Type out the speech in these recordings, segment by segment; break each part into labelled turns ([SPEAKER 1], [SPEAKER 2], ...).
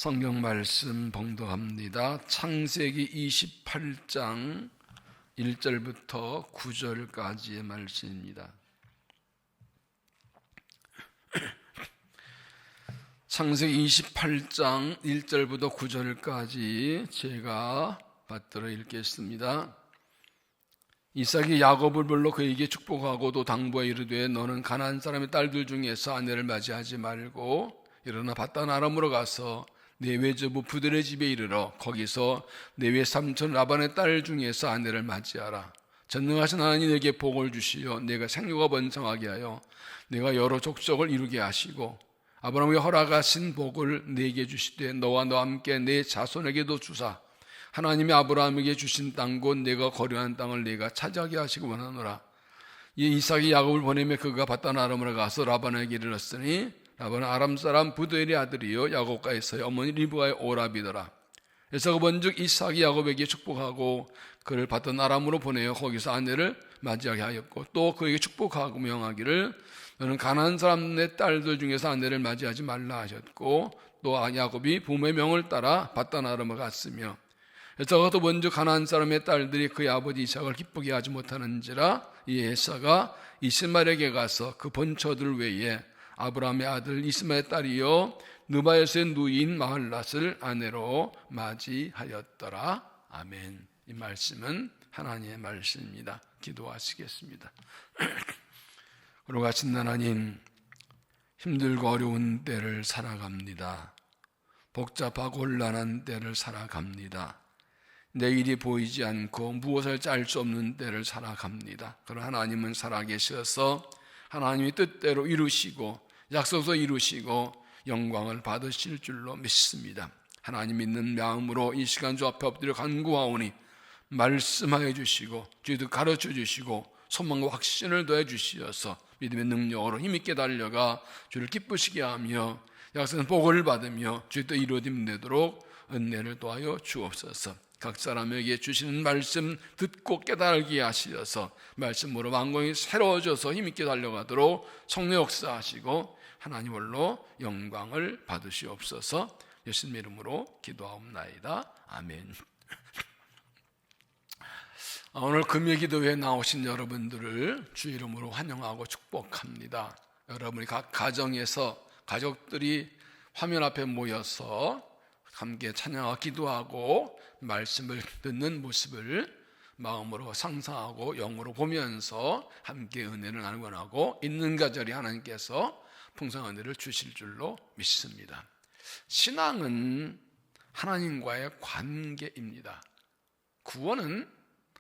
[SPEAKER 1] 성경 말씀 봉독합니다. 창세기 28장 1절부터 9절까지의 말씀입니다. 창세기 28장 1절부터 9절까지 제가 받들어 읽겠습니다. 이삭이 야곱을 불러 그에게 축복하고 또 당부하여 이르되 너는 가나안 사람의 딸들 중에서 아내를 맞이하지 말고 일어나 밧단 아람으로 가서 내 외조부 부들의 집에 이르러 거기서 내 외삼촌 라반의 딸 중에서 아내를 맞이하라. 전능하신 하나님 내게 복을 주시어 내가 생육가 번성하게 하여 내가 여러 족속을 이루게 하시고 아브라함에게 허락하신 복을 내게 주시되 너와 너와 함께 내 자손에게도 주사 하나님이 아브라함에게 주신 땅 곧 내가 거류한 땅을 내가 차지하게 하시기 원하노라. 이 이삭이 야곱을 보내며 그가 밧단 아람으로 가서 라반에게 이르렀으니 라반은 아람 사람 부두엘의 아들이요 야곱과에서의 어머니 리브가의 오라비더라. 에서가 번즉 이삭이 야곱에게 축복하고 그를 밧단 아람으로 보내어 거기서 아내를 맞이하게 하였고 또 그에게 축복하고 명하기를 너는 가나안 사람의 딸들 중에서 아내를 맞이하지 말라 하셨고 또 야곱이 부모의 명을 따라 밧단 아람으로 갔으며 에서가 또 먼저 가나안 사람의 딸들이 그의 아버지 이삭을 기쁘게 하지 못하는지라 이 에서가 이스마엘에게 가서 그 본처들 외에 아브라함의 아들 이스마엘 딸이요 느바에서의 누이인 마할랏을 아내로 맞이하였더라. 아멘. 이 말씀은 하나님의 말씀입니다. 기도하시겠습니다. 거룩하신 하나님, 힘들고 어려운 때를 살아갑니다. 복잡하고 혼란한 때를 살아갑니다. 내일이 보이지 않고 무엇을 할지 알 수 없는 때를 살아갑니다. 그러나 하나님은 살아계셔서 하나님이 뜻대로 이루시고 약속도 이루시고 영광을 받으실 줄로 믿습니다. 하나님 믿는 마음으로 이 시간 주 앞에 엎드려 간구하오니 말씀하여 주시고 주도 가르쳐 주시고 소망과 확신을 더해 주시어서 믿음의 능력으로 힘있게 달려가 주를 기쁘시게 하며 약속은 복을 받으며 주의 뜻 이루어짐 되도록 은혜를 더하여 주옵소서. 각 사람에게 주시는 말씀 듣고 깨달게 하시어서 말씀으로 만공이 새로워져서 힘있게 달려가도록 성령 역사하시고 하나님 홀로 영광을 받으시옵소서. 예수님 이름으로 기도하옵나이다. 아멘. 오늘 금요기도회에 나오신 여러분들을 주 이름으로 환영하고 축복합니다. 여러분이 각 가정에서 가족들이 화면 앞에 모여서 함께 찬양하고 기도하고 말씀을 듣는 모습을 마음으로 상상하고 영으로 보면서 함께 은혜를 나누고 있는 가절이 하나님께서 풍성한 은혜를 주실 줄로 믿습니다. 신앙은 하나님과의 관계입니다. 구원은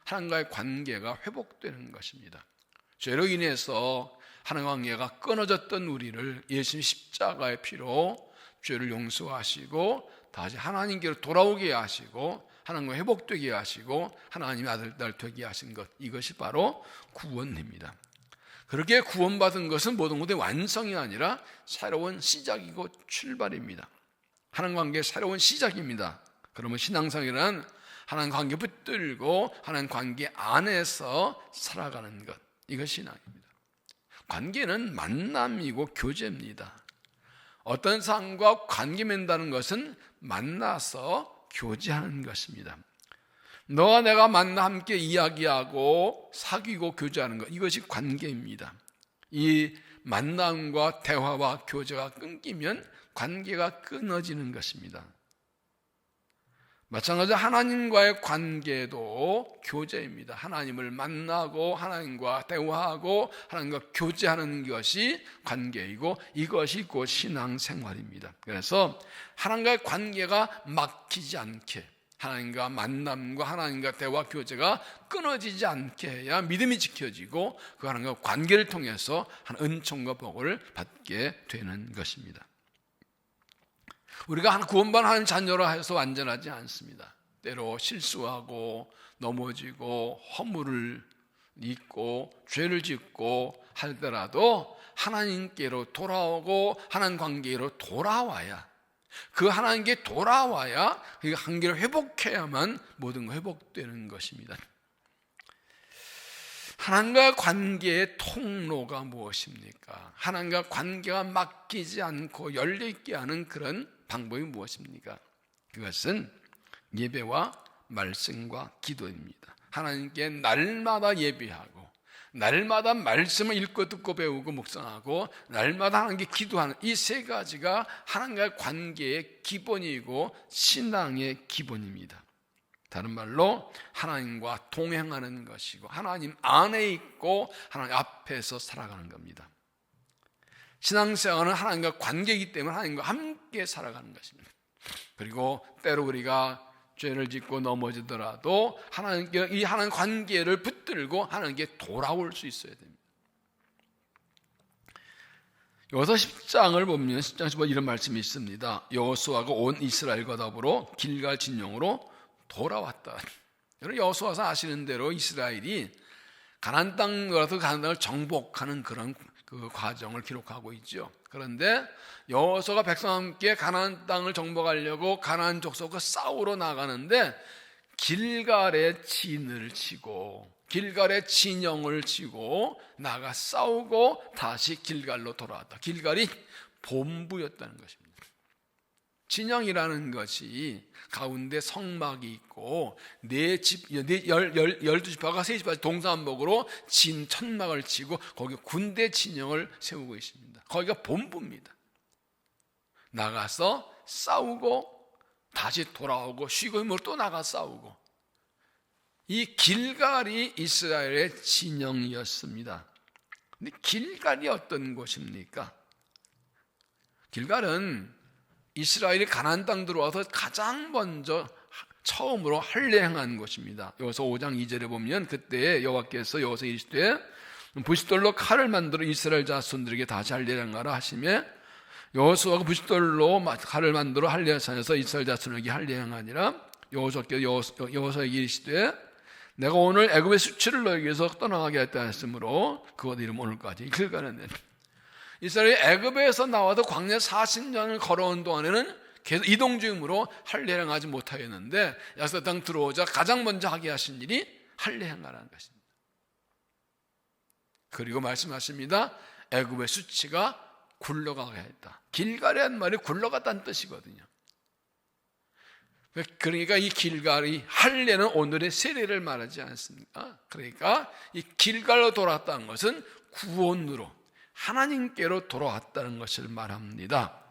[SPEAKER 1] 하나님과의 관계가 회복되는 것입니다. 죄로 인해서 하나님과 관계가 끊어졌던 우리를 예수님 십자가의 피로 죄를 용서하시고 다시 하나님께로 돌아오게 하시고 하나님과 회복되게 하시고 하나님의 아들, 딸 되게 하신 것, 이것이 바로 구원입니다. 그렇게 구원받은 것은 모든 것의 완성이 아니라 새로운 시작이고 출발입니다. 하나님 관계의 새로운 시작입니다. 그러면 신앙생활은 하나님 관계 붙들고 하나님 관계 안에서 살아가는 것, 이것이 신앙입니다. 관계는 만남이고 교제입니다. 어떤 사람과 관계 맺는다는 것은 만나서 교제하는 것입니다. 너와 내가 만나 함께 이야기하고 사귀고 교제하는 것, 이것이 관계입니다. 이 만남과 대화와 교제가 끊기면 관계가 끊어지는 것입니다. 마찬가지로 하나님과의 관계도 교제입니다. 하나님을 만나고 하나님과 대화하고 하나님과 교제하는 것이 관계이고 이것이 곧 신앙생활입니다. 그래서 하나님과의 관계가 막히지 않게, 하나님과 만남과 하나님과 대화 교제가 끊어지지 않게 해야 믿음이 지켜지고 그 하나님과 관계를 통해서 은총과 복을 받게 되는 것입니다. 우리가 구원받은 하나님 자녀라 해서 완전하지 않습니다. 때로 실수하고 넘어지고 허물을 잊고 죄를 짓고 할때라도 하나님께로 돌아오고 하나님 관계로 돌아와야, 그 하나님께 돌아와야 그 관계를 회복해야만 모든 거 회복되는 것입니다. 하나님과 관계의 통로가 무엇입니까? 하나님과 관계가 막히지 않고 열려있게 하는 그런 방법이 무엇입니까? 그것은 예배와 말씀과 기도입니다. 하나님께 날마다 예배하고 날마다 말씀을 읽고 듣고 배우고 묵상하고 날마다 하나님께 기도하는 이 세 가지가 하나님과의 관계의 기본이고 신앙의 기본입니다. 다른 말로 하나님과 동행하는 것이고 하나님 안에 있고 하나님 앞에서 살아가는 겁니다. 신앙생활은 하나님과 관계이기 때문에 하나님과 함께 살아가는 것입니다. 그리고 때로 우리가 죄를 짓고 넘어지더라도 하나님께 이 하나님 관계를 붙들고 하나님께 돌아올 수 있어야 됩니다. 여호수아 10장을 보면 10장 15절 이런 말씀이 있습니다. 여호수아가 온 이스라엘과 더불어 길갈 진영으로 돌아왔다. 여러분 여호수아서 아시는 대로 이스라엘이 가나안 땅 가서 가나안 땅을 정복하는 그런 그 과정을 기록하고 있죠. 그런데 여호수아가 백성과 함께 가나안 땅을 정복하려고 가나안 족속과 싸우러 나가는데 길갈에 진을 치고 길갈에 진영을 치고 나가 싸우고 다시 길갈로 돌아왔다. 길갈이 본부였다는 것입니다. 진영이라는 것이 가운데 성막이 있고 12지파가 세 지파 동산복으로 진 천막을 치고 거기 군대 진영을 세우고 있습니다. 거기가 본부입니다. 나가서 싸우고 다시 돌아오고 쉬고 힘으로 또 나가 싸우고 이 길갈이 이스라엘의 진영이었습니다. 근데 길갈이 어떤 곳입니까? 길갈은 이스라엘이 가나안 땅 들어와서 가장 먼저 처음으로 할례 행한 곳입니다. 여호수아 5장 2절에 보면 그때 여호와께서 여호수아에게 이르시되 부싯돌로 칼을 만들어 이스라엘 자손들에게 다시 할례 행하라 하시며 여호수아가 부싯돌로 칼을 만들어 할례하여서 이스라엘 자손에게 할례 행하니라. 여호수아께서 여호수아에게 이르시되 내가 오늘 애굽의 수치를 너에게서 떠나가게 했다 했으므로 그것 이름 오늘까지 길갈은 이스라엘이 애굽에서 나와도 광야 40년을 걸어온 동안에는 계속 이동 중이므로 할례 행하지 못하였는데 약속의 땅 들어오자 가장 먼저 하게 하신 일이 할례 행하라는 것입니다. 그리고 말씀하십니다. 애굽의 수치가 굴러가게 했다. 길갈이라는 말이 굴러갔다는 뜻이거든요. 그러니까 이 길갈이 할례는 오늘의 세례를 말하지 않습니까? 그러니까 이 길갈로 돌아왔다는 것은 구원으로 하나님께로 돌아왔다는 것을 말합니다.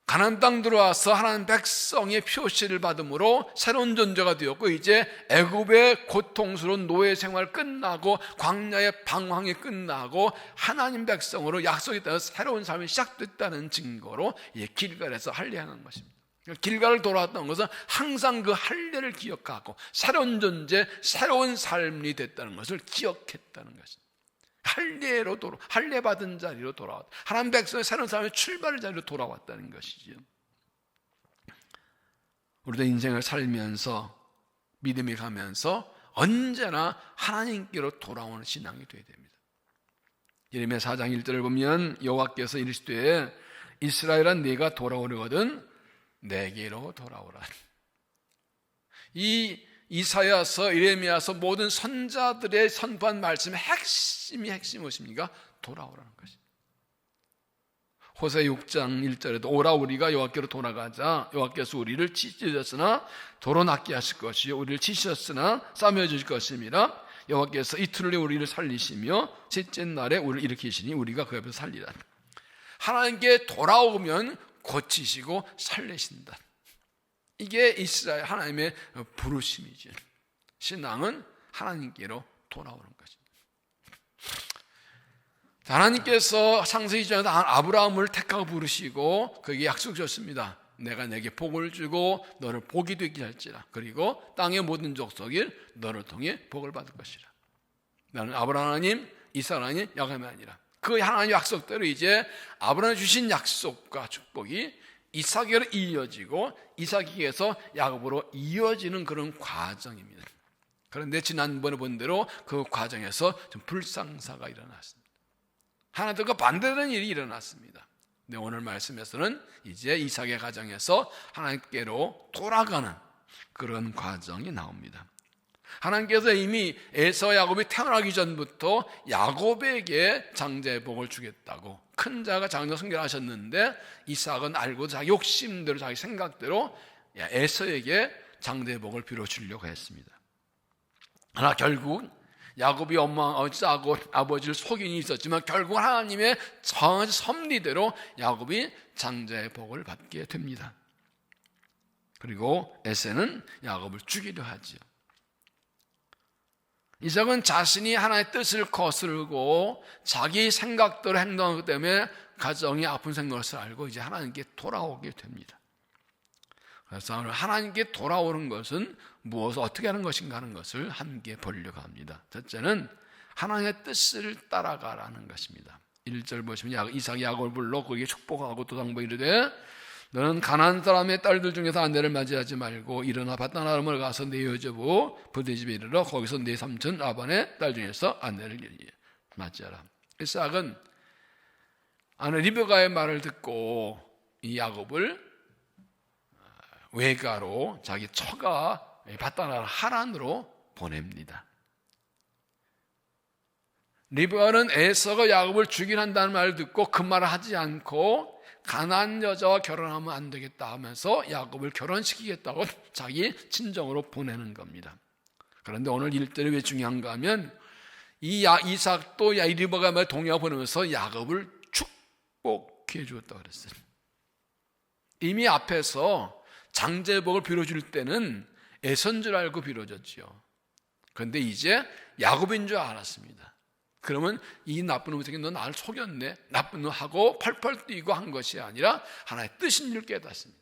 [SPEAKER 1] 가나안 땅 들어와서 하나님 백성의 표시를 받음으로 새로운 존재가 되었고 이제 애굽의 고통스러운 노예 생활 끝나고 광야의 방황이 끝나고 하나님 백성으로 약속에 따라 새로운 삶이 시작됐다는 증거로 길갈에서 할례하는 것입니다. 길갈을 돌아왔다는 것은 항상 그 할례를 기억하고 새로운 존재, 새로운 삶이 됐다는 것을 기억했다는 것입니다. 할례 받은 자리로 돌아왔다. 하나님 백성의 새로운 삶의 출발 자리로 돌아왔다는 것이죠. 우리도 인생을 살면서 믿음이 가면서 언제나 하나님께로 돌아오는 신앙이 되어야 됩니다. 예레미야 4장 1절을 보면 여호와께서 이르시되 이스라엘아 네가 돌아오려거든 내게로 돌아오라. 이 이사야서, 예레미야서 모든 선자들의 선포한 말씀의 핵심이 무엇입니까? 돌아오라는 것입니다. 호세 6장 1절에도 오라 우리가 여호와께로 돌아가자. 여호와께서 우리를 찢으셨으나 도로 낫게 하실 것이요 우리를 치셨으나 싸매어 주실 것입니다. 여호와께서 이틀 후에 우리를 살리시며 셋째 날에 우리를 일으키시니 우리가 그 앞에서 살리라. 하나님께 돌아오면 고치시고 살리신다. 이게 이스라엘 하나님의 부르심이죠. 신앙은 하나님께로 돌아오는 것입니다. 하나님께서 창세기 전에 아브라함을 택하고 부르시고 그에게 약속 주셨습니다. 내가 내게 복을 주고 너를 복이 되게 할지라. 그리고 땅의 모든 족속이 너를 통해 복을 받을 것이라. 나는 아브라함 하나님, 이삭 하나님, 야곱이 아니라. 그 하나님 약속대로 이제 아브라함 주신 약속과 축복이 이삭에게로 이어지고 이삭에게서 야곱으로 이어지는 그런 과정입니다. 그런데 지난번에 본 대로 그 과정에서 좀 불상사가 일어났습니다. 하나님과 반대되는 일이 일어났습니다. 근데 오늘 말씀에서는 이제 이삭의 가정에서 하나님께로 돌아가는 그런 과정이 나옵니다. 하나님께서 이미 에서 야곱이 태어나기 전부터 야곱에게 장자의 복을 주겠다고 큰 자가 장자 성결하셨는데 이삭은 알고 자기 욕심대로 자기 생각대로 에서에게 장자의 복을 빌어주려고 했습니다. 그러나 결국 야곱이 엄마하고 아버지를 속인 일이 있었지만 결국 하나님의 정한 섭리대로 야곱이 장자의 복을 받게 됩니다. 그리고 에서는 야곱을 죽이려 하지요. 이삭은 자신이 하나님의 뜻을 거스르고 자기 생각대로 행동하기 때문에 가정이 아픈 것을 알고 이제 하나님께 돌아오게 됩니다. 그래서 오늘 하나님께 돌아오는 것은 무엇을 어떻게 하는 것인가 하는 것을 함께 보려고 합니다. 첫째는 하나님의 뜻을 따라가라는 것입니다. 1절 보시면 이삭이 야곱을 불러 그에게 축복하고 또 당부하여 이르되 너는 가나안 사람의 딸들 중에서 아내를 맞이하지 말고 일어나 밧단 아람을 가서 내 여자부 부대 집에 이르러 거기서 내 삼촌 라반의 딸 중에서 아내를 맞이하라. 이삭은 아내 리브가의 말을 듣고 이 야곱을 외가로 자기 처가 밧단 아람 하란으로 보냅니다. 리브가는 에서가 야곱을 죽이란다는 말을 듣고 그 말을 하지 않고 가나안 여자와 결혼하면 안 되겠다 하면서 야곱을 결혼시키겠다고 자기 친정으로 보내는 겁니다. 그런데 오늘 일절이 왜 중요한가 하면 이 이삭도 리브가의 말에 동의하고 보내면서 야곱을 축복해 주었다고 그랬어요. 이미 앞에서 장자의 복을 빌어줄 때는 에서인 줄 알고 빌어줬지요. 그런데 이제 야곱인 줄 알았습니다. 그러면 이 나쁜 놈이 너 나를 속였네, 나쁜 놈 하고 펄펄 뛰고 한 것이 아니라 하나의 뜻인 줄 깨닫습니다.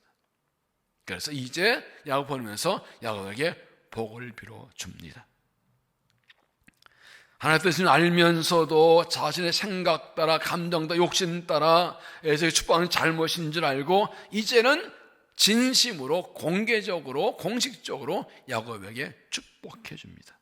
[SPEAKER 1] 그래서 이제 야곱 보내면서 야곱에게 복을 빌어줍니다. 하나의 뜻을 알면서도 자신의 생각 따라 감정 따라 욕심 따라 에서의 축복하는 잘못인 줄 알고 이제는 진심으로 공개적으로 공식적으로 야곱에게 축복해 줍니다.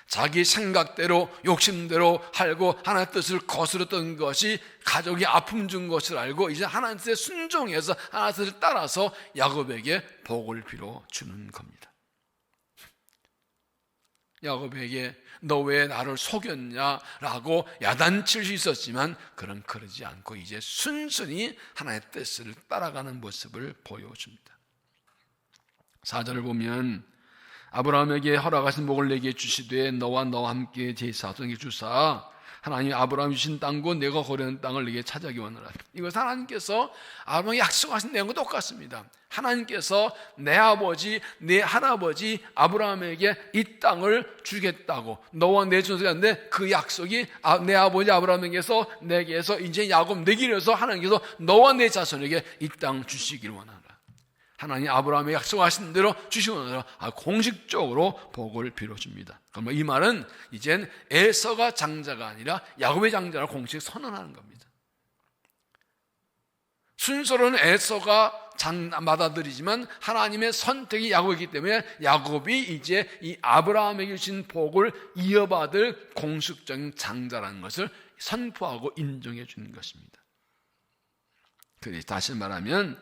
[SPEAKER 1] 자기 생각대로 욕심대로 하고 하나님의 뜻을 거스렀던 것이 가족이 아픔 준 것을 알고 이제 하나님의 뜻에 순종해서 하나님의 뜻을 따라서 야곱에게 복을 빌어 주는 겁니다. 야곱에게 너 왜 나를 속였냐라고 야단칠 수 있었지만 그러지 않고 이제 순순히 하나님의 뜻을 따라가는 모습을 보여줍니다. 4절을 보면 아브라함에게 허락하신 복을 내게 주시되 너와 너와 함께 제사장에게 주사 하나님이 아브라함이 주신 땅과 내가 거래한 땅을 내게 차지하기 원하라. 이것은 하나님께서 아브라함에게 약속하신 내용과 똑같습니다. 하나님께서 내 아버지 내 할아버지 아브라함에게 이 땅을 주겠다고 너와 내 자손한테 그 약속이 내 아버지 아브라함에게서 내게서 이제 야곱 내게 이르러서 하나님께서 너와 내 자손에게 이 땅 주시기를 원하라. 하나님 아브라함의 약속하신 대로 주시고 공식적으로 복을 빌어줍니다. 그러면 이 말은 이젠 에서가 장자가 아니라 야곱의 장자를 공식 선언하는 겁니다. 순서로는 에서가 받아들이지만 하나님의 선택이 야곱이기 때문에 야곱이 이제 이 아브라함에게 주신 복을 이어받을 공식적인 장자라는 것을 선포하고 인정해 주는 것입니다. 그래서 다시 말하면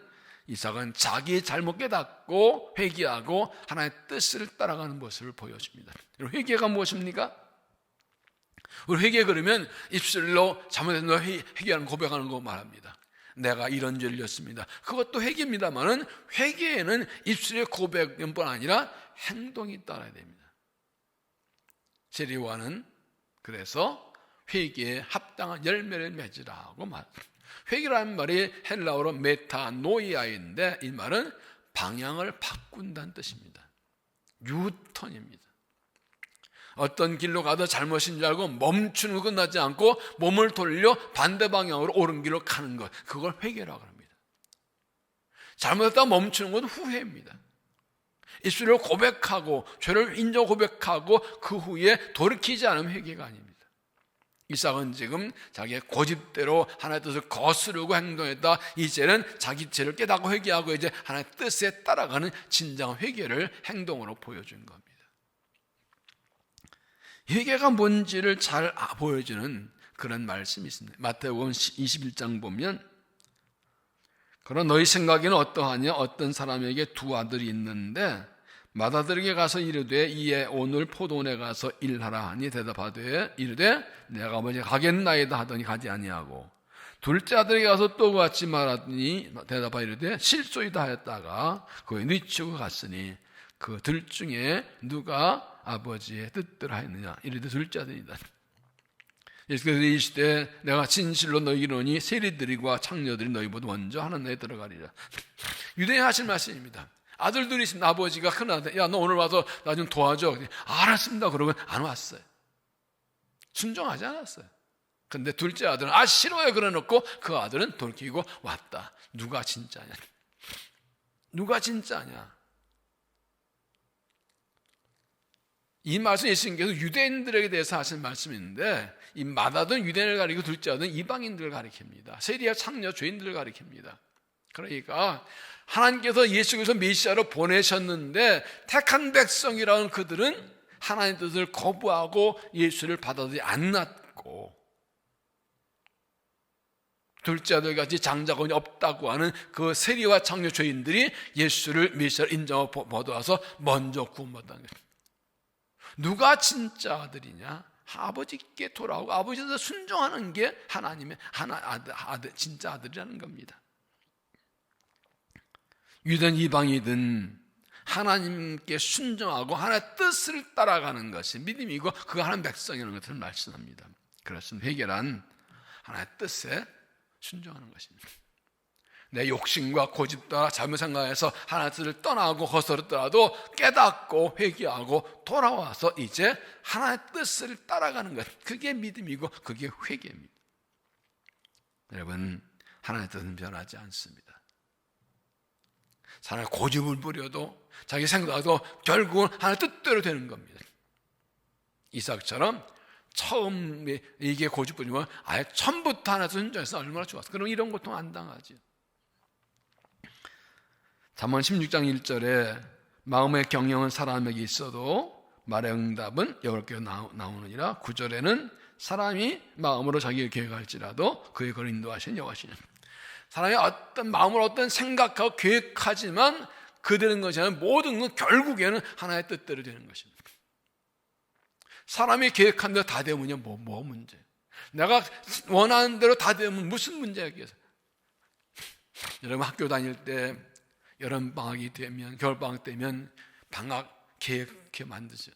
[SPEAKER 1] 이삭은 자기의 잘못 깨닫고 회개하고 하나님의 뜻을 따라가는 모습을 보여줍니다. 회개가 무엇입니까? 우리 회개 그러면 입술로 잘못된 거 회개하는 고백하는 거 말합니다. 내가 이런 죄를 졌습니다. 그것도 회개입니다만은 회개에는 입술의 고백뿐 아니라 행동이 따라야 됩니다. 세리와는 그래서 회개에 합당한 열매를 맺으라고 말합니다. 회개라는 말이 헬라어로 메타노이아인데 이 말은 방향을 바꾼다는 뜻입니다. 유턴입니다. 어떤 길로 가도 잘못인 줄 알고 멈추는 거 끝나지 않고 몸을 돌려 반대 방향으로 옳은 길로 가는 것, 그걸 회개라고 합니다. 잘못했다가 멈추는 건 후회입니다. 입술로 고백하고 죄를 인정 고백하고 그 후에 돌이키지 않으면 회개가 아닙니다. 이삭은 지금 자기의 고집대로 하나님의 뜻을 거스르고 행동했다. 이제는 자기 죄를 깨닫고 회개하고 이제 하나님의 뜻에 따라가는 진정한 회개를 행동으로 보여준 겁니다. 회개가 뭔지를 잘 보여주는 그런 말씀이 있습니다. 마태복음 21장 보면 그러나 너희 생각에는 어떠하냐? 어떤 사람에게 두 아들이 있는데 맏아들에게 가서 이르되 이에 오늘 포도원에 가서 일하라 하니 대답하되 이르되 내가 아버지 가겠나이다 하더니 가지 아니하고 둘째 아들에게 가서 또 같이 말하더니 대답하여 이르되 실소이다 하였다가 그에 늦추고 갔으니 그 들 중에 누가 아버지의 뜻대로 하였느냐 이르되 둘째 아들이다. 예수께서 이르시되 내가 진실로 너희에게 이르노니 세리들과 창녀들이 너희보다 먼저 하나님에 들어가리라. 유대인 하실 말씀입니다. 아들들이 있으면 아버지가 큰아들, 야 너 오늘 와서 나 좀 도와줘. 알았습니다. 그러고 안 왔어요. 순종하지 않았어요. 근데 둘째 아들은 싫어요 그래놓고 그 아들은 돌이키고 왔다. 누가 진짜냐? 누가 진짜냐? 이 말씀 예수님께서 유대인들에게 대해서 하신 말씀인데 이 맏아들은 유대인을 가리키고 둘째 아들은 이방인들을 가리킵니다. 세리와 창녀 죄인들을 가리킵니다. 그러니까 하나님께서 예수께서 메시아로 보내셨는데 택한 백성이라는 그들은 하나님의 뜻을 거부하고 예수를 받아들이지 않았고 둘째 아들같이 장자권이 없다고 하는 그 세리와 창녀 죄인들이 예수를 메시아로 인정하고 받아와서 먼저 구원받았다는 거예요. 누가 진짜 아들이냐? 아버지께 돌아오고 아버지한테 순종하는 게 하나님의 진짜 아들이라는 겁니다. 유대인 이방이든 하나님께 순종하고 하나님의 뜻을 따라가는 것이 믿음이고 그가 하나님의 백성이라는 것을 말씀합니다. 그렇습니다. 회개란 하나님의 뜻에 순종하는 것입니다. 내 욕심과 고집 따라 잘못 생각해서 하나님의 뜻을 떠나고 거스르더라도 깨닫고 회개하고 돌아와서 이제 하나님의 뜻을 따라가는 것, 그게 믿음이고 그게 회개입니다. 여러분, 하나님의 뜻은 변하지 않습니다. 사람이 고집을 부려도 자기 생각도 결국은 하나님의 뜻대로 되는 겁니다. 이삭처럼 처음에 이게 고집 부리면 아예 처음부터 하나님의 순종해서 얼마나 좋았어. 그럼 이런 고통 안 당하지. 잠언 16장 1절에 마음의 경영은 사람에게 있어도 말의 응답은 여호와께 나오느니라. 9절에는 사람이 마음으로 자기를 계획할지라도 그의 걸을 인도하시는 여호와시니. 사람이 어떤 마음으로 어떤 생각하고 계획하지만 그 되는 것이 아니라 모든 건 결국에는 하나의 뜻대로 되는 것입니다. 사람이 계획한 대로 다 되면요 뭐 문제? 내가 원하는 대로 다 되면 무슨 문제겠어요? 여러분 학교 다닐 때 여름 방학이 되면 겨울 방학 되면 방학 계획 만드죠.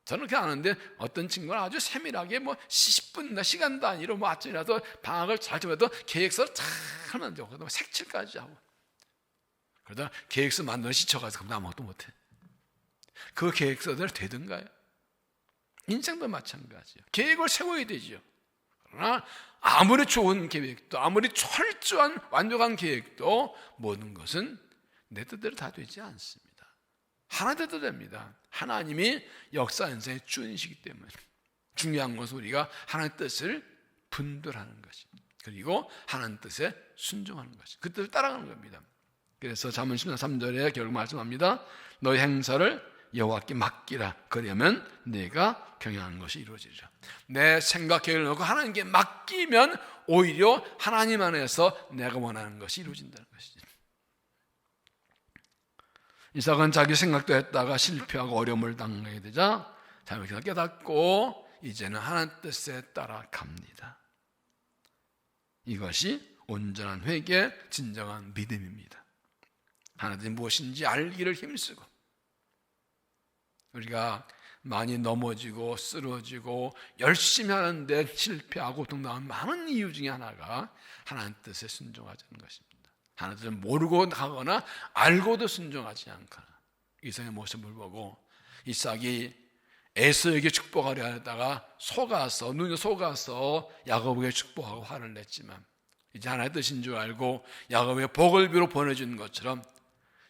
[SPEAKER 1] 저는 그렇게 하는데 어떤 친구는 아주 세밀하게 10분 시간 단위로 아침이라도 방학을 잘 잡아도 계획서를 잘 만들고 그다음에 색칠까지 하고 그러다 계획서 만들어 지쳐가지고 아무것도 못해. 그 계획서대로 되든가요? 인생도 마찬가지예요. 계획을 세워야 되죠. 그러나 아무리 좋은 계획도 아무리 철저한 완벽한 계획도 모든 것은 내 뜻대로 다 되지 않습니다. 하나님 뜻대로 됩니다. 하나님이 역사 현상의 주인이시기 때문에 중요한 것은 우리가 하나님의 뜻을 분별하는 것입니다. 그리고 하나님 뜻에 순종하는 것입니다. 그 뜻을 따라가는 겁니다. 그래서 잠언 10장 3절에 결국 말씀합니다. 너의 행사를 여호와께 맡기라. 그러면 내가 경영하는 것이 이루어지리라. 내 생각 계획을 놓고 하나님께 맡기면 오히려 하나님 안에서 내가 원하는 것이 이루어진다는 것이죠. 이삭은 자기 생각도 했다가 실패하고 어려움을 당하게 되자 잘못해서 깨닫고 이제는 하나님 뜻에 따라갑니다. 이것이 온전한 회개, 진정한 믿음입니다. 하나님이 무엇인지 알기를 힘쓰고 우리가 많이 넘어지고 쓰러지고 열심히 하는데 실패하고 고통당하는 많은 이유 중에 하나가 하나님 뜻에 순종하자는 것입니다. 하나님 뜻을 모르고 가거나 알고도 순종하지 않거나 이삭의 모습을 보고 이삭이 에서에게 축복하려 하다가 눈이 속아서 야곱에게 축복하고 화를 냈지만 이제 하나의 뜻인 줄 알고 야곱에게 복을 비로 보내준 것처럼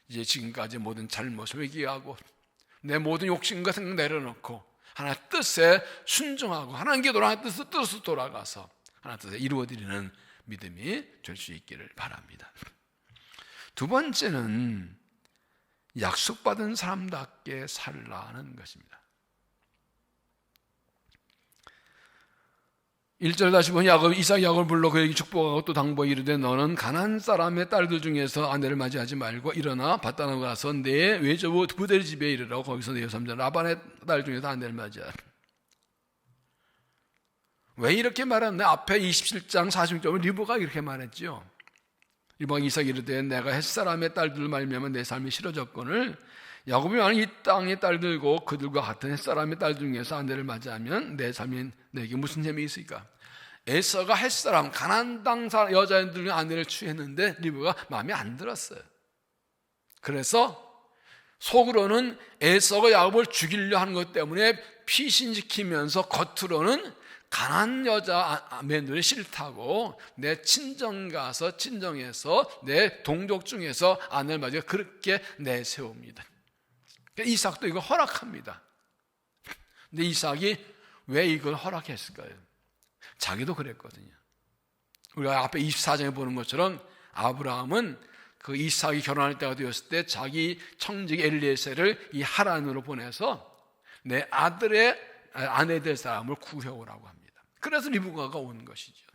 [SPEAKER 1] 이제 지금까지 모든 잘못을 회개하고 내 모든 욕심과 생각 내려놓고 하나의 뜻에 순종하고 하나님께 하나님의 뜻으로 돌아가서 하나님의 뜻에 이루어드리는 믿음이 될 수 있기를 바랍니다. 두 번째는 약속받은 사람답게 살라는 것입니다. 1절 다시 보니 이삭이 야곱을 불러 그에게 축복하고 또 당부하여 이르되 너는 가나안 사람의 딸들 중에서 아내를 맞이하지 말고 일어나 밧단으로 가서 내 외조부 부델 집에 이르라고 거기서 내 여삼자 라반의 딸 중에서 아내를 맞이하라. 왜 이렇게 말하는데 앞에 27장 46절은 리브가 이렇게 말했죠. 리브가 이삭이 이르되 내가 햇사람의 딸들을 말미암아 내 삶이 싫어졌거늘 야곱이 만약 이 땅의 딸들고 그들과 같은 햇사람의 딸 중에서 아내를 맞이하면 내 삶이 내게 무슨 재미 있을까? 에서가 햇사람 가나안 땅 여자들의 아내를 취했는데 리브가 마음에 안 들었어요. 그래서 속으로는 에서가 야곱을 죽이려 하는 것 때문에 피신시키면서 겉으로는 가나안 여자 아내들이 싫다고 내 친정 가서 친정에서 내 동족 중에서 아내를 맞이해 그렇게 내세웁니다. 이삭도 이거 허락합니다. 근데 이삭이 왜 이걸 허락했을까요? 자기도 그랬거든요. 우리가 앞에 24장에 보는 것처럼 아브라함은 그 이삭이 결혼할 때가 되었을 때 자기 청직 엘리에셀을 이 하란으로 보내서 내 아들의 아내 될 사람을 구해오라고 합니다. 그래서 리브가가 온 것이죠.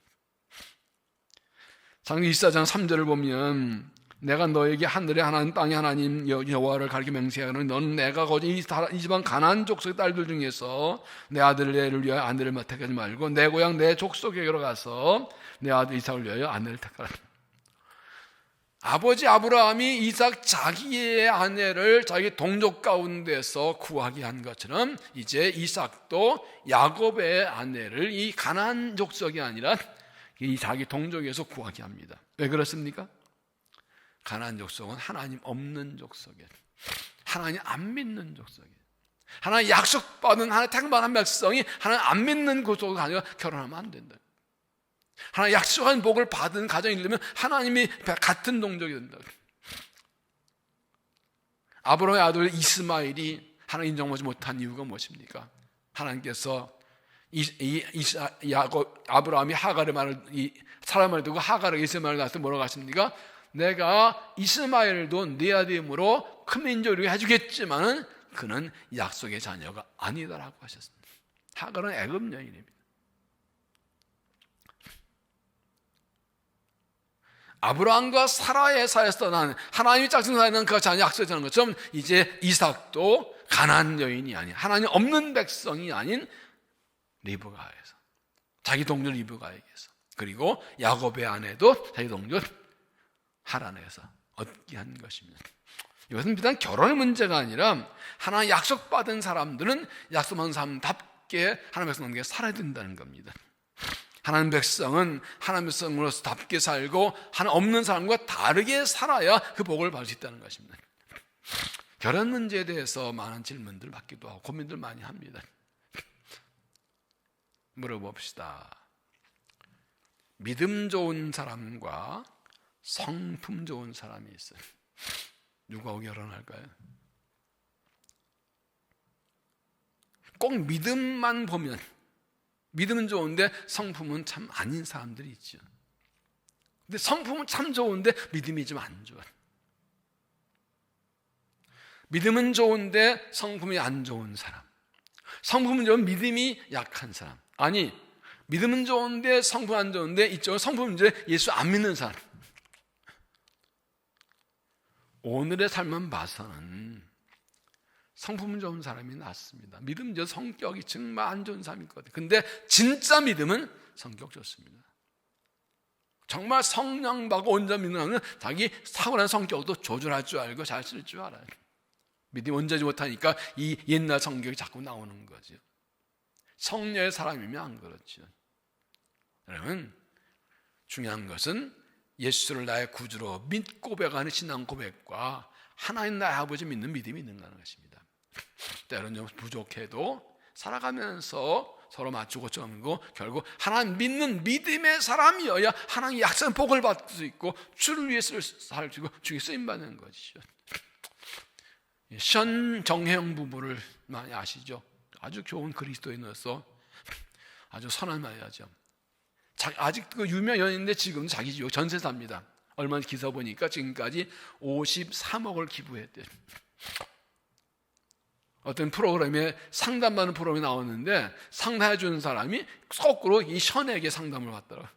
[SPEAKER 1] 창세기 24장 3절을 보면 내가 너에게 하늘의 하나님 땅의 하나님 여호와를 가리켜 맹세하노니 너는 내가 거진 이 집안 가나안 족속의 딸들 중에서 내 아들을 위하여 아내를 택하지 말고 내 고향 내 족속에게로 가서 내 아들 이삭을 위하여 아내를 택하라. 아버지 아브라함이 이삭 자기의 아내를 자기 동족 가운데서 구하게 한 것처럼 이제 이삭도 야곱의 아내를 이 가나안 족속이 아니라 이 자기 동족에서 구하게 합니다. 왜 그렇습니까? 가나안 족속은 하나님 없는 족속이에요. 하나님 안 믿는 족속이에요. 하나님 약속받은 하나님 택받은 백성이 하나님 안 믿는 족속을 가지고 결혼하면 안 된다. 하나님 약속한 복을 받은 가정이 되면 하나님이 같은 동족이 된다. 아브라함의 아들 이스마엘이 하나님 인정하지 못한 이유가 무엇입니까? 하나님께서 아브라함이 하갈의 말을 사람을 두고 하갈에게 이스마엘을 낳았을 때 뭐라고 하십니까? 내가 이스마엘도 네 아들임으로 큰 민족을 해주겠지만 그는 약속의 자녀가 아니다라고 하셨습니다. 하갈은 애굽 여인입니다. 아브라함과 사라의 사이에서 난 하나님이 짝퉁사에는 그 자녀 약속의 자녀인 것처럼 이제 이삭도 가나안 여인이 아닌 하나님 없는 백성이 아닌 리브가에서 자기 동료 리브가에게서 그리고 야곱의 아내도 자기 동료 하란에서 얻게 한 것입니다. 이것은 비단 결혼의 문제가 아니라 하나님 약속받은 사람들은 약속한 사람답게 하나님 백성에게 살아야 된다는 겁니다. 하나님 백성은 하나님 백성으로서 답게 살고 하나님 없는 사람과 다르게 살아야 그 복을 받을 수 있다는 것입니다. 결혼 문제에 대해서 많은 질문들 받기도 하고 고민들 많이 합니다. 물어봅시다. 믿음 좋은 사람과 성품 좋은 사람이 있어요. 누구하고 결혼할까요? 꼭 믿음만 보면 믿음은 좋은데 성품은 참 아닌 사람들이 있죠. 근데 성품은 참 좋은데 믿음이 좀 안 좋아요. 믿음은 좋은데 성품이 안 좋은 사람, 성품은 좋은 믿음이 약한 사람, 아니 믿음은 좋은데 성품 안 좋은데 이쪽은 성품은 이제 예수 안 믿는 사람. 오늘의 삶만 봐서는 성품은 좋은 사람이 낫습니다. 믿음 저 성격이 정말 안 좋은 사람이 있거든요. 근데 진짜 믿음은 성격 좋습니다. 정말 성령 받고 온전 믿는 사람은 자기 사고난 성격도 조절할 줄 알고 잘 쓸 줄 알아요. 믿음이 온전하지 못하니까 이 옛날 성격이 자꾸 나오는 거죠. 성령의 사람이면 안 그렇죠. 여러분, 중요한 것은 예수를 나의 구주로 믿고 고백하는 신앙 고백과 하나님 나의 아버지 믿는 믿음이 있는가는 것입니다. 때로는 좀 부족해도 살아가면서 서로 맞추고 점고 결국 하나님 믿는 믿음의 사람이어야 하나님의 약속한 복을 받을 수 있고 주를 위해서 살고 주께 쓰임받는 것이죠. 정혜영 부부를 많이 아시죠? 아주 좋은 그리스도인으로서 아주 선한 말이죠. 아직 그 유명 연인인데 지금 자기 집 전세 삽니다. 얼마 기사 보니까 지금까지 53억을 기부했대요. 어떤 프로그램에 상담받는 프로그램이 나왔는데 상담해 주는 사람이 거꾸로 이 션에게 상담을 받더라고요.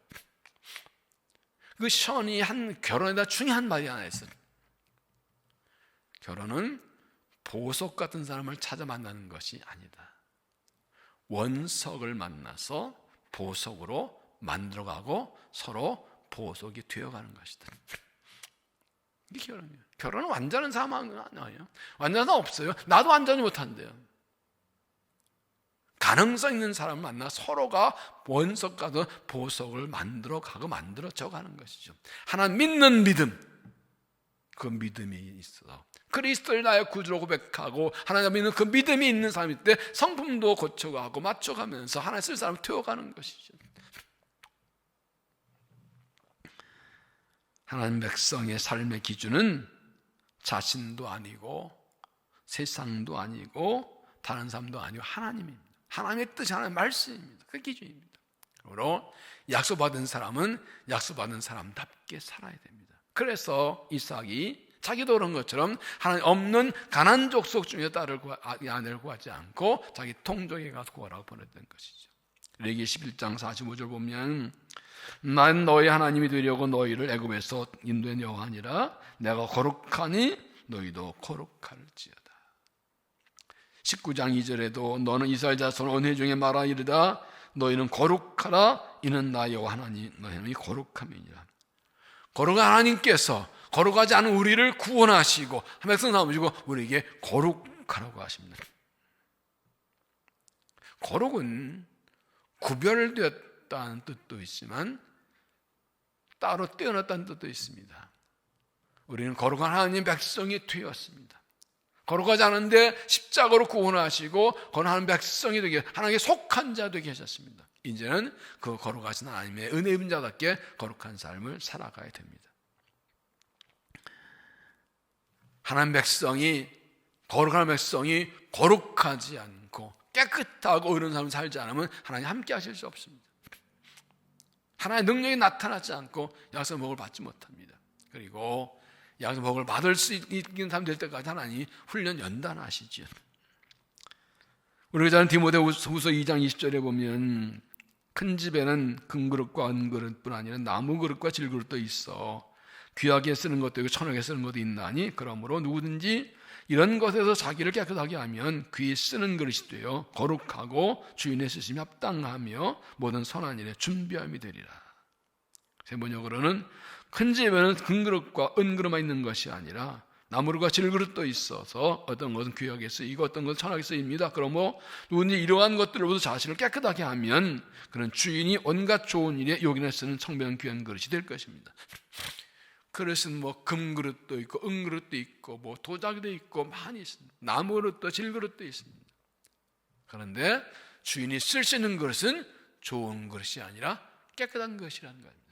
[SPEAKER 1] 그 션이 한 결혼에다 중요한 말이 하나 있어요. 결혼은 보석 같은 사람을 찾아 만나는 것이 아니다. 원석을 만나서 보석으로 만들어가고 서로 보석이 되어가는 것이다. 이게 결혼이에요. 결혼은 완전한 사람 아니에요. 완전한 사람 없어요. 나도 완전히 못한대요. 가능성 있는 사람을 만나 서로가 원석과 보석을 만들어가고 만들어져가는 것이죠. 하나님 믿는 믿음, 그 믿음이 있어 그리스도를 나의 구주로 고백하고 하나님 믿는 그 믿음이 있는 사람일 때 성품도 고쳐가고 맞춰가면서 하나님 쓸 사람을 태워가는 것이죠. 하나님 백성의 삶의 기준은 자신도 아니고 세상도 아니고 다른 사람도 아니고 하나님입니다. 하나님의 뜻이 하나님의 말씀입니다. 그 기준입니다. 그러므로 약속받은 사람은 약속받은 사람답게 살아야 됩니다. 그래서 이삭이 자기도 그런 것처럼 하나님 없는 가나안 족속 중에 아내를 구하지 않고 자기 통족에 가서 구하라고 보냈던 것이죠. 레위기 11장 45절 보면 난 너희 하나님이 되려고 너희를 애굽에서 인도한 여호와니라 내가 거룩하니 너희도 거룩할지어다. 19장 2절에도 너는 이스라엘 자손 온 회중에 말하 이르다 너희는 거룩하라 이는 나 여호와 하나님 너희는 거룩함이니라. 거룩한 하나님께서 거룩하지 않은 우리를 구원하시고 백성 삼으시고 우리에게 거룩하라고 하십니다. 거룩은 구별되었다는 뜻도 있지만 따로 떼어놨다는 뜻도 있습니다. 우리는 거룩한 하나님 백성이 되었습니다. 거룩하지 않은데 십자가로 구원하시고 거룩한 백성이 되게 하나님께 속한 자 되게 하셨습니다. 이제는 그 거룩하신 하나님의 은혜 입은 자답게 거룩한 삶을 살아가야 됩니다. 하나님 백성이 거룩한 백성이 거룩하지 않고 깨끗하고 의로운 삶을 살지 않으면 하나님 함께 하실 수 없습니다. 하나님의 능력이 나타나지 않고 약속 복을 받지 못합니다. 그리고 약속 복을 받을 수 있는 사람 될 때까지 하나님이 훈련 연단하시죠. 우리 자는 디모데후서 2장 20절에 보면 큰 집에는 금그릇과 은그릇뿐 아니라 나무 그릇과 질그릇도 있어 귀하게 쓰는 것도 있고 천하게 쓰는 것도 있나니 그러므로 누구든지 이런 것에서 자기를 깨끗하게 하면 귀히 쓰는 그릇이 되어 거룩하고 주인의 쓰심이 합당하며 모든 선한 일에 준비함이 되리라. 세번역으로는 큰 집에는 금그릇과 은그릇만 있는 것이 아니라 나무그릇과 질그릇도 있어서 어떤 것은 귀하게 쓰이고 어떤 것은 천하게 쓰입니다. 그러므로 누구든지 이러한 것들로부터 자신을 깨끗하게 하면 그런 주인이 온갖 좋은 일에 요긴에 쓰는 청명한 귀한 그릇이 될 것입니다. 그릇은 뭐 금그릇도 있고 은그릇도 있고 뭐 도자기도 있고 많이 있습니다. 나무그릇도 질그릇도 있습니다. 그런데 주인이 쓸 수 있는 그릇은 좋은 그릇이 아니라 깨끗한 것이라는 겁니다.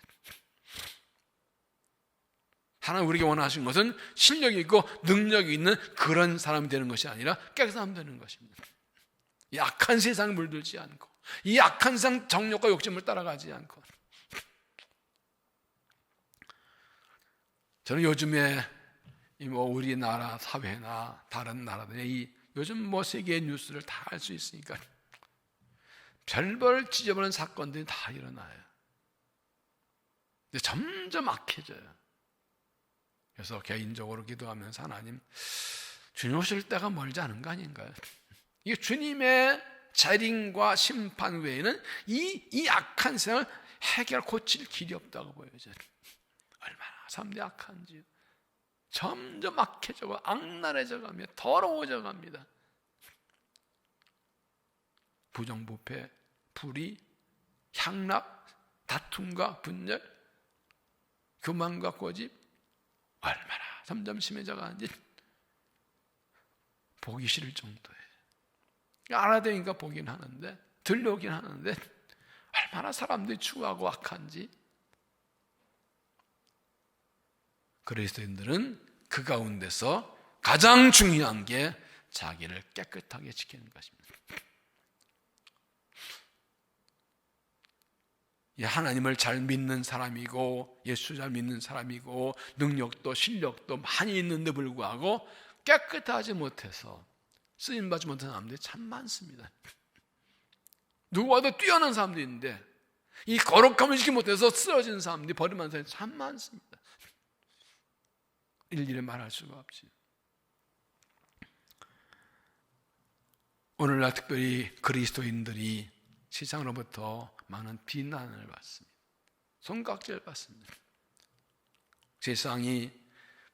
[SPEAKER 1] 하나님 우리에게 원하신 것은 실력이 있고 능력이 있는 그런 사람이 되는 것이 아니라 깨끗한 사람이 되는 것입니다. 이 악한 세상에 물들지 않고 이 악한 세상 정욕과 욕심을 따라가지 않고. 저는 요즘에 우리나라 사회나 다른 나라들의 요즘 세계의 뉴스를 다 알 수 있으니까 별별 지저분한 사건들이 다 일어나요. 근데 점점 악해져요. 그래서 개인적으로 기도하면서 하나님, 주님 오실 때가 멀지 않은 거 아닌가요? 이 주님의 재림과 심판 외에는 이 악한 세상을 고칠 길이 없다고 보여져요. 얼마나 사람들이 악한지 점점 악해져고 악랄해져 가며 더러워져 갑니다. 부정부패, 불의, 향락, 다툼과 분열, 교만과 고집 얼마나 점점 심해져 가는지 보기 싫을 정도예요. 알아대니까 보긴 하는데 들려오긴 하는데 얼마나 사람들이 추하고 악한지. 그리스도인들은 그 가운데서 가장 중요한 게 자기를 깨끗하게 지키는 것입니다. 하나님을 잘 믿는 사람이고 예수 잘 믿는 사람이고 능력도 실력도 많이 있는데 불구하고 깨끗하지 못해서 쓰임받지 못한 사람들이 참 많습니다. 누구보다 뛰어난 사람도 있는데 이 거룩함을 지키지 못해서 쓰러진 사람들이 버림받는 사람이 참 많습니다. 일일이 말할 수가 없지. 오늘날 특별히 그리스도인들이 세상으로부터 많은 비난을 받습니다. 손깍지를 받습니다. 세상이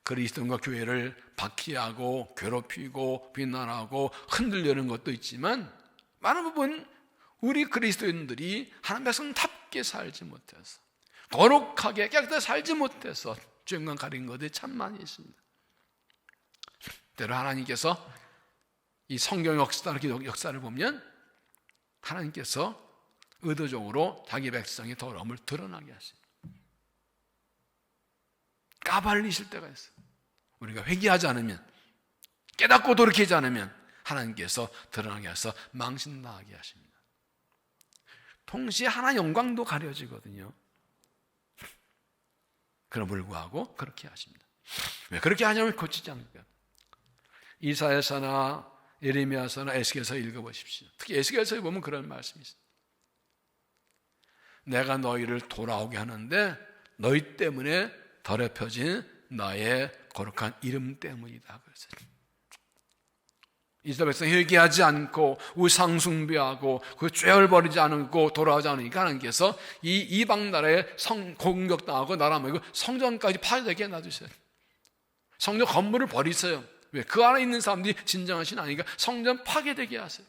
[SPEAKER 1] 그리스도인과 교회를 박해하고 괴롭히고 비난하고 흔들려는 것도 있지만 많은 부분 우리 그리스도인들이 하나님 백성답게 살지 못해서 거룩하게 깨끗하게 살지 못해서 죄만 가린 것들이 참 많이 있습니다. 때로 하나님께서 이 성경 역사를 보면 하나님께서 의도적으로 자기 백성의 더러움을 드러나게 하십니다. 까발리실 때가 있어요. 우리가 회개하지 않으면, 깨닫고 돌이키지 않으면 하나님께서 드러나게 해서 망신나게 하십니다. 동시에 하나님의 영광도 가려지거든요. 그럼에도 불구하고 그렇게 하십니다. 왜 그렇게 하냐면 고치지 않을까? 이사야서나 예레미야서나 에스겔서 읽어보십시오. 특히 에스겔서에 보면 그런 말씀이 있습니다. 내가 너희를 돌아오게 하는데 너희 때문에 더럽혀진 나의 거룩한 이름 때문이다. 그래서 이스라엘 백성이 회개하지 않고 우상 숭배하고 그 죄를 버리지 않고 돌아오지 않으니까 하나님께서 이 이방 나라에 공격당하고 나라 말고 성전까지 파괴되게 놔두세요. 성전 건물을 버리세요. 왜? 그 안에 있는 사람들이 진정한 신 아니니까 성전 파괴되게 하세요.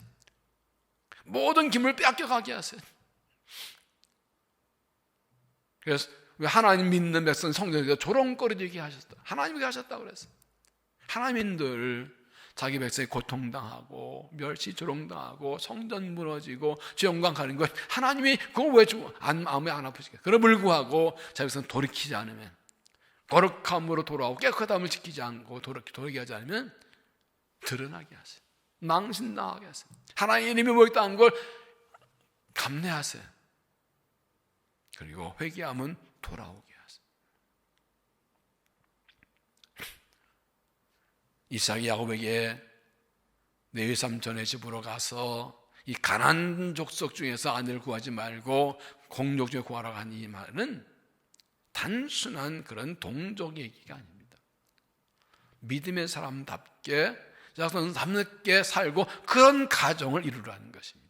[SPEAKER 1] 모든 기물을 빼앗겨가게 하세요. 그래서 왜 하나님 믿는 백성 성전에서 조롱거리게 하셨다. 하나님이 하셨다고 그랬어요. 하나님인들 자기 백성이 고통당하고 멸시 조롱당하고 성전 무너지고 죄영광 가는 것 하나님이 그걸 왜 마음에 안 아프실까? 그럼에도 불구하고 자기 백성 돌이키지 않으면 거룩함으로 돌아오고 깨끗함을 지키지 않고 돌이키게 하지 않으면 드러나게 하세요. 망신당하게 하세요. 하나님의 이름이 모였다는 걸 감내하세요. 그리고 회개하면 돌아오게 하세요. 이삭이 야곱에게 내 외삼촌의 집으로 가서 이 가난한 족속 중에서 아내를 구하지 말고 공족 중에 구하라고 한 이 말은 단순한 그런 동족 얘기가 아닙니다. 믿음의 사람답게 자손답게 살고 그런 가정을 이루라는 것입니다.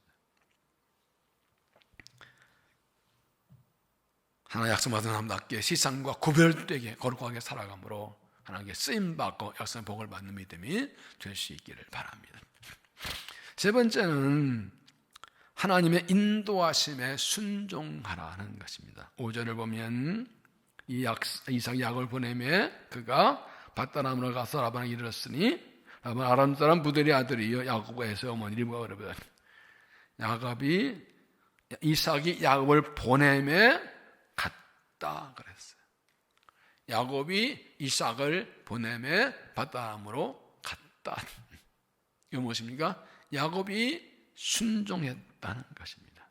[SPEAKER 1] 하나님 약속받은 사람답게 세상과 구별되게 거룩하게 살아감으로 하나님께 쓰임받고 약속의 복을 받는 믿음이 될 수 있기를 바랍니다. 세 번째는 하나님의 인도하심에 순종하라는 것입니다. 5절을 보면 이삭이 야곱을 보내매 그가 밧다람으로 가서 라반에게 이르렀으니 라반 아람 사람 부들의 아들이요 야곱과 에서의 어머니 리브가 그러거든. 이삭이 야곱을 보내매 갔다 그랬어요. 야곱이 이삭을 보내매 밧다람으로 갔다. 이거 무엇입니까? 야곱이 순종했다는 것입니다.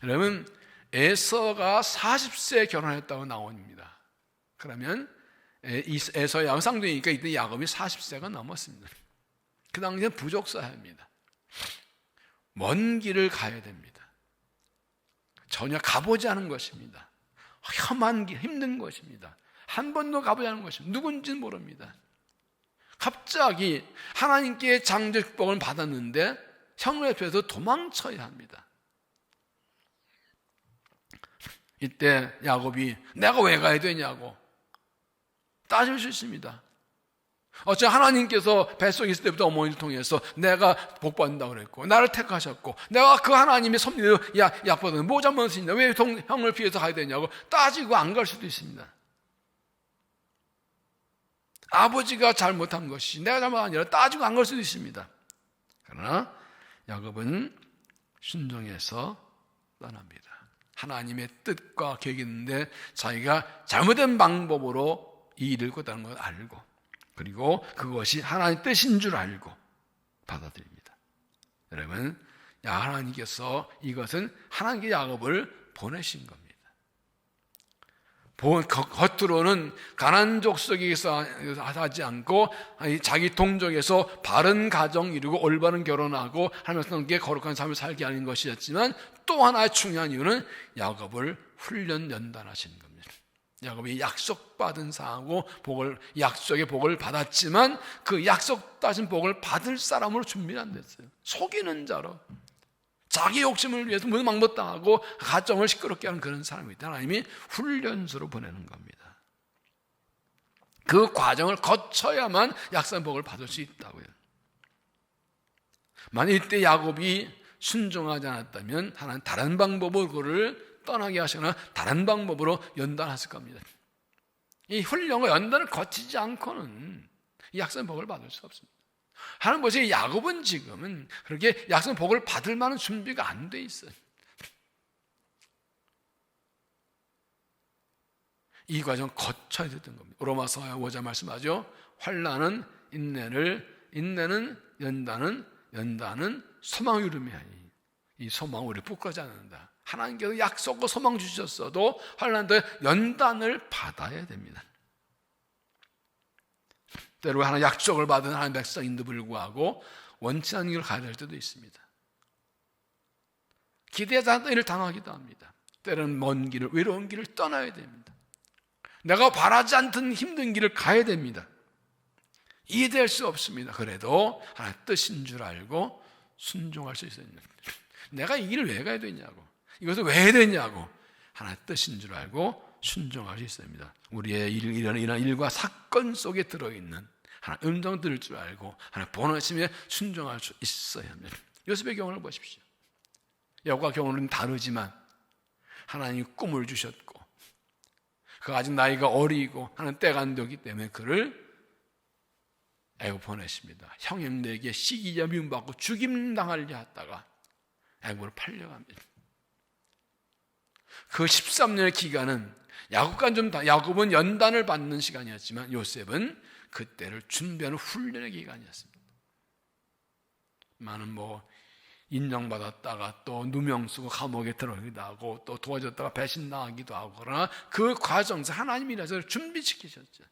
[SPEAKER 1] 여러분 에서가 40세에 결혼했다고 나옵니다. 그러면 에서의 양상되니까 이때 야곱이 40세가 넘었습니다. 그 당시에는 부족 사회입니다. 먼 길을 가야 됩니다. 전혀 가보지 않은 것입니다. 험한 길, 힘든 것입니다. 한 번도 가보지 않은 것입니다. 누군지는 모릅니다. 갑자기 하나님께 장제 축복을 받았는데 형을 앞에서 도망쳐야 합니다. 이때 야곱이 내가 왜 가야 되냐고 따질 수 있습니다. 어째 하나님께서 뱃속에 있을 때부터 어머니를 통해서 내가 복받는다고 그랬고 나를 택하셨고 내가 그 하나님의 섭리로 약보다는 뭐 잘못했냐 왜 형을 피해서 가야 되냐고 따지고 안 갈 수도 있습니다. 아버지가 잘못한 것이 내가 잘못한 게 아니라 따지고 안 갈 수도 있습니다. 그러나 야곱은 순종해서 떠납니다. 하나님의 뜻과 계획이 있는데 자기가 잘못된 방법으로 이 일을 했다는 걸 알고 그리고 그것이 하나님의 뜻인 줄 알고 받아들입니다. 여러분, 하나님께서 이것은 하나님께 야곱을 보내신 겁니다. 겉으로는 가난안 족속에서 하지 않고 자기 동족에서 바른 가정 이루고 올바른 결혼하고 하면서 거룩한 삶을 살게 하는 것이었지만, 또 하나의 중요한 이유는 야곱을 훈련 연단하시는 겁니다. 야곱이 약속받은 사하고 약속의 복을 받았지만 그 약속받은 복을 받을 사람으로 준비는 안 됐어요. 속이는 자로, 자기 욕심을 위해서 무망못당하고 가정을 시끄럽게 하는 그런 사람이 있다. 하나님이 훈련소로 보내는 겁니다. 그 과정을 거쳐야만 약속의 복을 받을 수 있다고요. 만약 이때 야곱이 순종하지 않았다면 하나는 다른 방법으로 그를 떠나게 하시거나 다른 방법으로 연단했을 겁니다. 이 훈련과 연단을 거치지 않고는 이 약속의 복을 받을 수 없습니다. 하나님 보세요. 야곱은 지금은 그렇게 약속의 복을 받을 만한 준비가 안 돼 있어요. 이 과정 거쳐야 됐던 겁니다. 로마서 5장 말씀하죠. 환난은 인내를, 인내는 연단은, 연단은 소망을 이루며 하니 이 소망을 우리 부끄러지 않는다. 하나님께서 약속과 소망 주셨어도 환난도 연단을 받아야 됩니다. 때로 하나님 약속을 받은 하나님 백성인도 불구하고 원치 않는 길을 가야 될 때도 있습니다. 기대하지 않던 일을 당하기도 합니다. 때로는 먼 길을, 외로운 길을 떠나야 됩니다. 내가 바라지 않던 힘든 길을 가야 됩니다. 이해될 수 없습니다. 그래도 하나님 뜻인 줄 알고 순종할 수 있어야 됩니다. 내가 이 길을 왜 가야 되냐고, 이것을 왜 해야 되냐고 하나님 뜻인 줄 알고 순종할 수 있습니다. 우리의 이런 일과 사건 속에 들어있는 하나님 음성 들을 줄 알고 하나님 본하심에 순종할 수 있어야 합니다. 요셉의 경우를 보십시오. 야곱과 경우는 다르지만 하나님이 꿈을 주셨고 그가 아직 나이가 어리고 하는 때가 안 되기 때문에 그를 애굽 보내십니다. 형님들에게 시기자 미움받고 죽임당하려 하다가 애굽으로 팔려갑니다. 그 13년의 기간은 야곱은 연단을 받는 시간이었지만 요셉은 그때를 준비하는 훈련의 기간이었습니다. 많은 인정받았다가 또 누명 쓰고 감옥에 들어가기도 하고 또 도와줬다가 배신당하기도 하고, 그러나 그 과정에서 하나님이 나서 준비시키셨죠.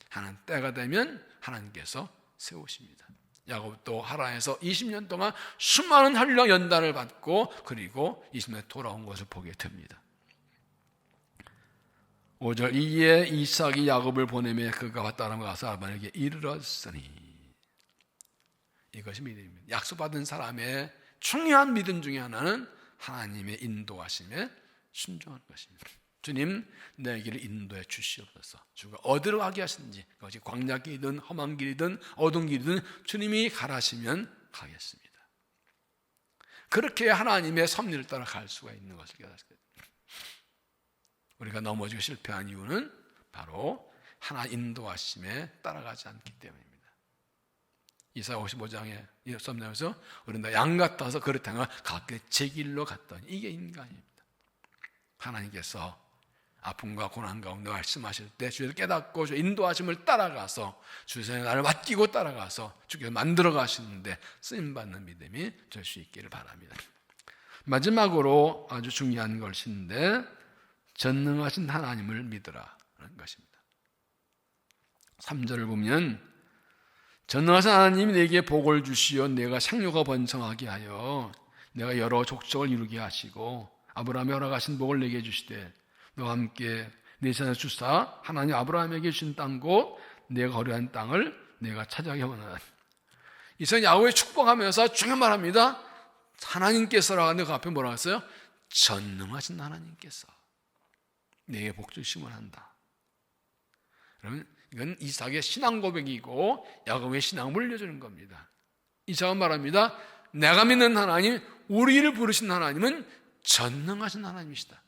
[SPEAKER 1] 하나님 때가 되면 하나님께서 세우십니다. 야곱도 하란에서 20년 동안 수많은 한량 연단을 받고 그리고 20년에 돌아온 것을 보게 됩니다. 5절 이에 이삭이 야곱을 보내며 그가 왔다는 가서 아브라함에게 이르렀으니, 이것이 믿음입니다. 약속받은 사람의 중요한 믿음 중에 하나는 하나님의 인도하심에 순종하는 것입니다. 주님, 내 길을 인도해 주시옵소서. 주가 어디로 가게 하시는지, 그것이 광야길이든 험한 길이든 어두운 길이든 주님이 가라시면 가겠습니다. 그렇게 하나님의 섭리를 따라 갈 수가 있는 것을 깨닫습니다. 우리가 넘어지고 실패한 이유는 바로 하나 인도하심에 따라가지 않기 때문입니다. 이사야 55장에 섭리하면서 우리는 다 양 같아서 그렇다면 각각 제 길로 갔더니, 이게 인간입니다. 하나님께서 아픔과 고난 가운데 말씀하실 때 주께서 깨닫고 주 인도하심을 따라가서 주께서 나를 맡기고 따라가서 주께서 만들어 가시는데 쓰임받는 믿음이 될 수 있기를 바랍니다. 마지막으로 아주 중요한 것인데 전능하신 하나님을 믿으라 라는 것입니다. 3절을 보면 전능하신 하나님이 내게 복을 주시어 내가 생육하 번성하게 하여 내가 여러 족속을 이루게 하시고 아브라함이 허락하신 복을 내게 주시되 너와 함께 내 산에 주사 하나님 아브라함에게 주신 땅 곧 내가 거류한 땅을 내가 차지하게 하오나. 이선 야훼 축복하면서 중요한 말합니다. 하나님께서라고 하는데 그 앞에 뭐라고 했어요? 전능하신 하나님께서 내게 복 주심을 한다. 그러면 이건 이삭의 신앙 고백이고 야곱의 신앙을 물려주는 겁니다. 이삭은 말합니다. 내가 믿는 하나님, 우리를 부르신 하나님은 전능하신 하나님이시다.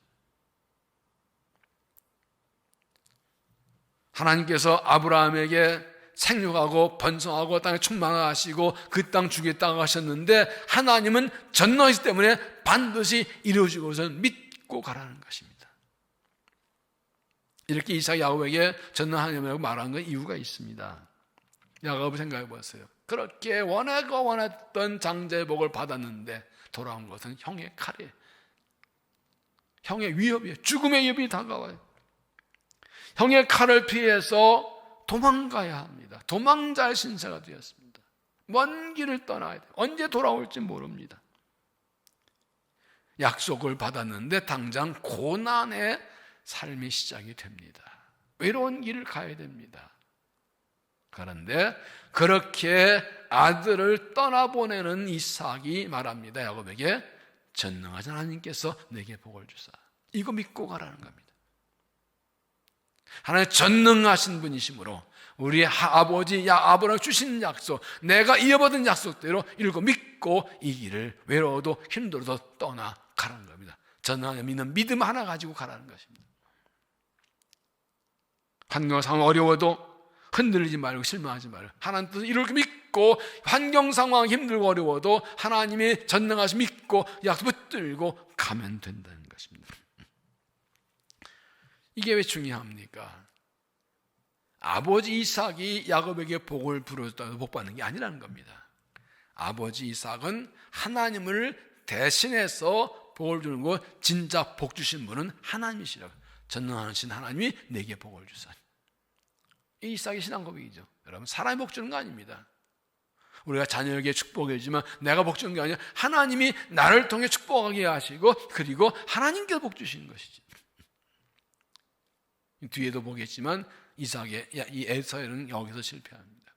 [SPEAKER 1] 하나님께서 아브라함에게 생육하고 번성하고 땅에 충만하시고 그 땅 주겠다고 하셨는데 하나님은 전능하시기 때문에 반드시 이루어지고서 믿고 가라는 것입니다. 이렇게 이삭이 야곱에게 전능한 하나님이라고 말한 건 이유가 있습니다. 야곱을 생각해 보세요. 그렇게 원했던 장자의 복을 받았는데 돌아온 것은 형의 칼이에요. 형의 위협이에요. 죽음의 위협이 다가와요. 형의 칼을 피해서 도망가야 합니다. 도망자의 신세가 되었습니다. 먼 길을 떠나야 돼요. 언제 돌아올지 모릅니다. 약속을 받았는데 당장 고난의 삶이 시작이 됩니다. 외로운 길을 가야 됩니다. 그런데 그렇게 아들을 떠나보내는 이삭이 말합니다. 야곱에게 전능하신 하나님께서 내게 복을 주사. 이거 믿고 가라는 겁니다. 하나님 전능하신 분이시므로 우리 아버지 아브라함 주신 약속, 내가 이어받은 약속대로 이루고 믿고 이 길을 외로워도 힘들어도 떠나가라는 겁니다. 전능하신 믿는 믿음 하나 가지고 가라는 것입니다. 환경 상황 어려워도 흔들리지 말고 실망하지 말고 하나님 뜻을 이렇게 믿고 환경 상황 힘들고 어려워도 하나님의 전능하심 믿고 약속 붙들고 가면 된다는 것입니다. 이게 왜 중요합니까? 아버지 이삭이 야곱에게 복을 부르셨다고 복 받는 게 아니라는 겁니다. 아버지 이삭은 하나님을 대신해서 복을 주는 거, 진짜 복 주신 분은 하나님이시라고. 전능하신 하나님이 내게 복을 주사. 이 이삭의 신앙 고백이죠. 여러분, 사람이 복 주는 거 아닙니다. 우리가 자녀에게 축복해주지만 내가 복 주는 게 아니라 하나님이 나를 통해 축복하게 하시고 그리고 하나님께서 복 주시는 것이지. 뒤에도 보겠지만 이삭의 이 에서는 여기서 실패합니다.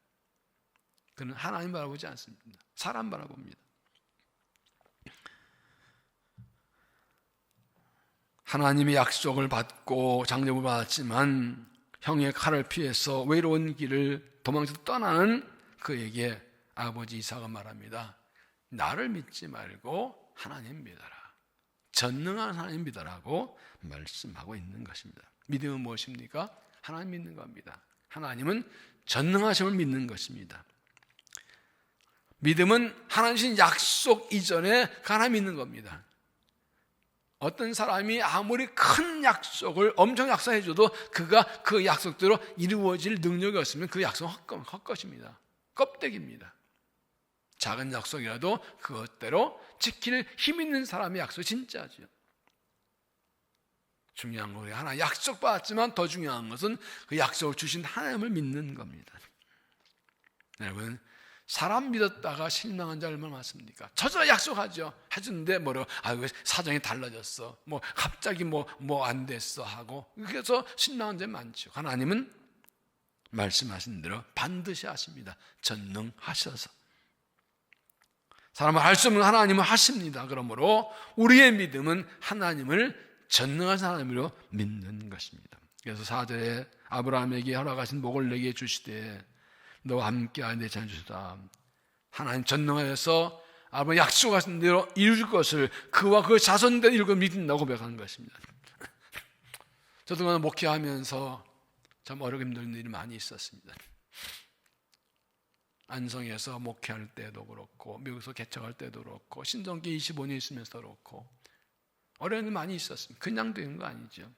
[SPEAKER 1] 그는 하나님 바라보지 않습니다. 사람 바라봅니다. 하나님의 약속을 받고 장접을 받았지만 형의 칼을 피해서 외로운 길을 도망쳐 떠나는 그에게 아버지 이삭은 말합니다. 나를 믿지 말고 하나님 믿어라. 전능한 하나님 믿어라고 말씀하고 있는 것입니다. 믿음은 무엇입니까? 하나님 믿는 겁니다. 하나님은 전능하심을 믿는 것입니다. 믿음은 하나님 약속 이전에 하나님 믿는 겁니다. 어떤 사람이 아무리 큰 약속을 엄청 약속해줘도 그가 그 약속대로 이루어질 능력이 없으면 그 약속은 헛것입니다. 껍데기입니다. 작은 약속이라도 그것대로 지킬 힘 있는 사람의 약속이 진짜죠. 중요한 거 우리가 하나 약속 받았지만 더 중요한 것은 그 약속을 주신 하나님을 믿는 겁니다. 여러분, 사람 믿었다가 실망한 자 얼마나 많습니까? 처절하게 약속하죠. 해주는데 뭐라고 왜 사정이 달라졌어, 뭐 갑자기 뭐 안 됐어 하고, 그래서 실망한 자 많죠. 하나님은 말씀하신 대로 반드시 하십니다. 전능하셔서. 사람은 할 수 없는 하나님은 하십니다. 그러므로 우리의 믿음은 하나님을 전능한 하나님으로 믿는 것입니다. 그래서 4절에 아브라함에게 허락하신 복을 내게 주시되 너와 함께하여 내 자녀 주시다. 하나님 전능하여서 아브라함 약속하신 대로 이룰 것을 그와 그 자손대로 이루고 믿는다고 고백하는 것입니다. 저도 목회하면서 참 어렵게 힘든 일이 많이 있었습니다. 안성에서 목회할 때도 그렇고 미국에서 개척할 때도 그렇고 신정기 25년 있으면서 그렇고 어려운 일 많이 있었습니다. 그냥 되는 거 아니죠.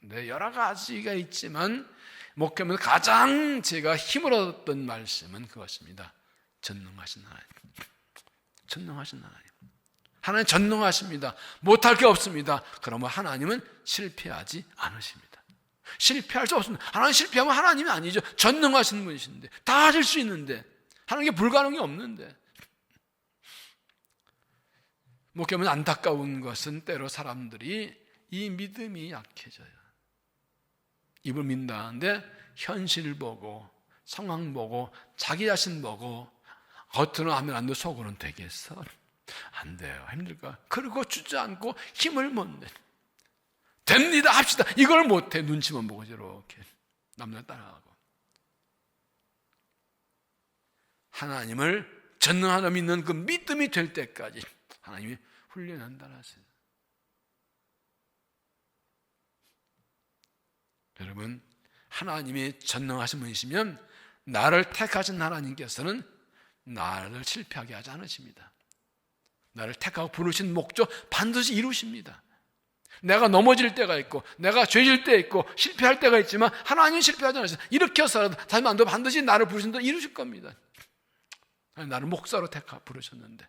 [SPEAKER 1] 네, 여러 가지가 있지만 목회하면서 가장 제가 힘을 얻었던 말씀은 그것입니다. 전능하신 하나님. 전능하신 하나님. 하나님 전능하십니다. 못할 게 없습니다. 그러면 하나님은 실패하지 않으십니다. 실패할 수 없습니다. 하나님 실패하면 하나님이 아니죠. 전능하신 분이신데 다 하실 수 있는데 하나님께 불가능이 없는데. 목회하면 안타까운 것은 때로 사람들이 이 믿음이 약해져요. 입을 믿는다는데 현실 보고 상황 보고 자기 자신 보고 겉으로는 하면 안 돼, 속으로는 되겠어? 안 돼요. 힘들까? 그리고 주저앉고 힘을 못 내. 됩니다. 합시다. 이걸 못해. 눈치만 보고 이렇게 남들 따라가고. 하나님을 전능하다 믿는 그 믿음이 될 때까지 하나님이 훈련한다 하세요. 여러분, 하나님이 전능하신 분이시면 나를 택하신 하나님께서는 나를 실패하게 하지 않으십니다. 나를 택하고 부르신 목적 반드시 이루십니다. 내가 넘어질 때가 있고 내가 죄질 때 있고 실패할 때가 있지만 하나님은 실패하지 않으세요. 이렇게 해서라도 다시 만도 반드시 나를 부르신 대로 이루실 겁니다. 나를 목사로 택하 부르셨는데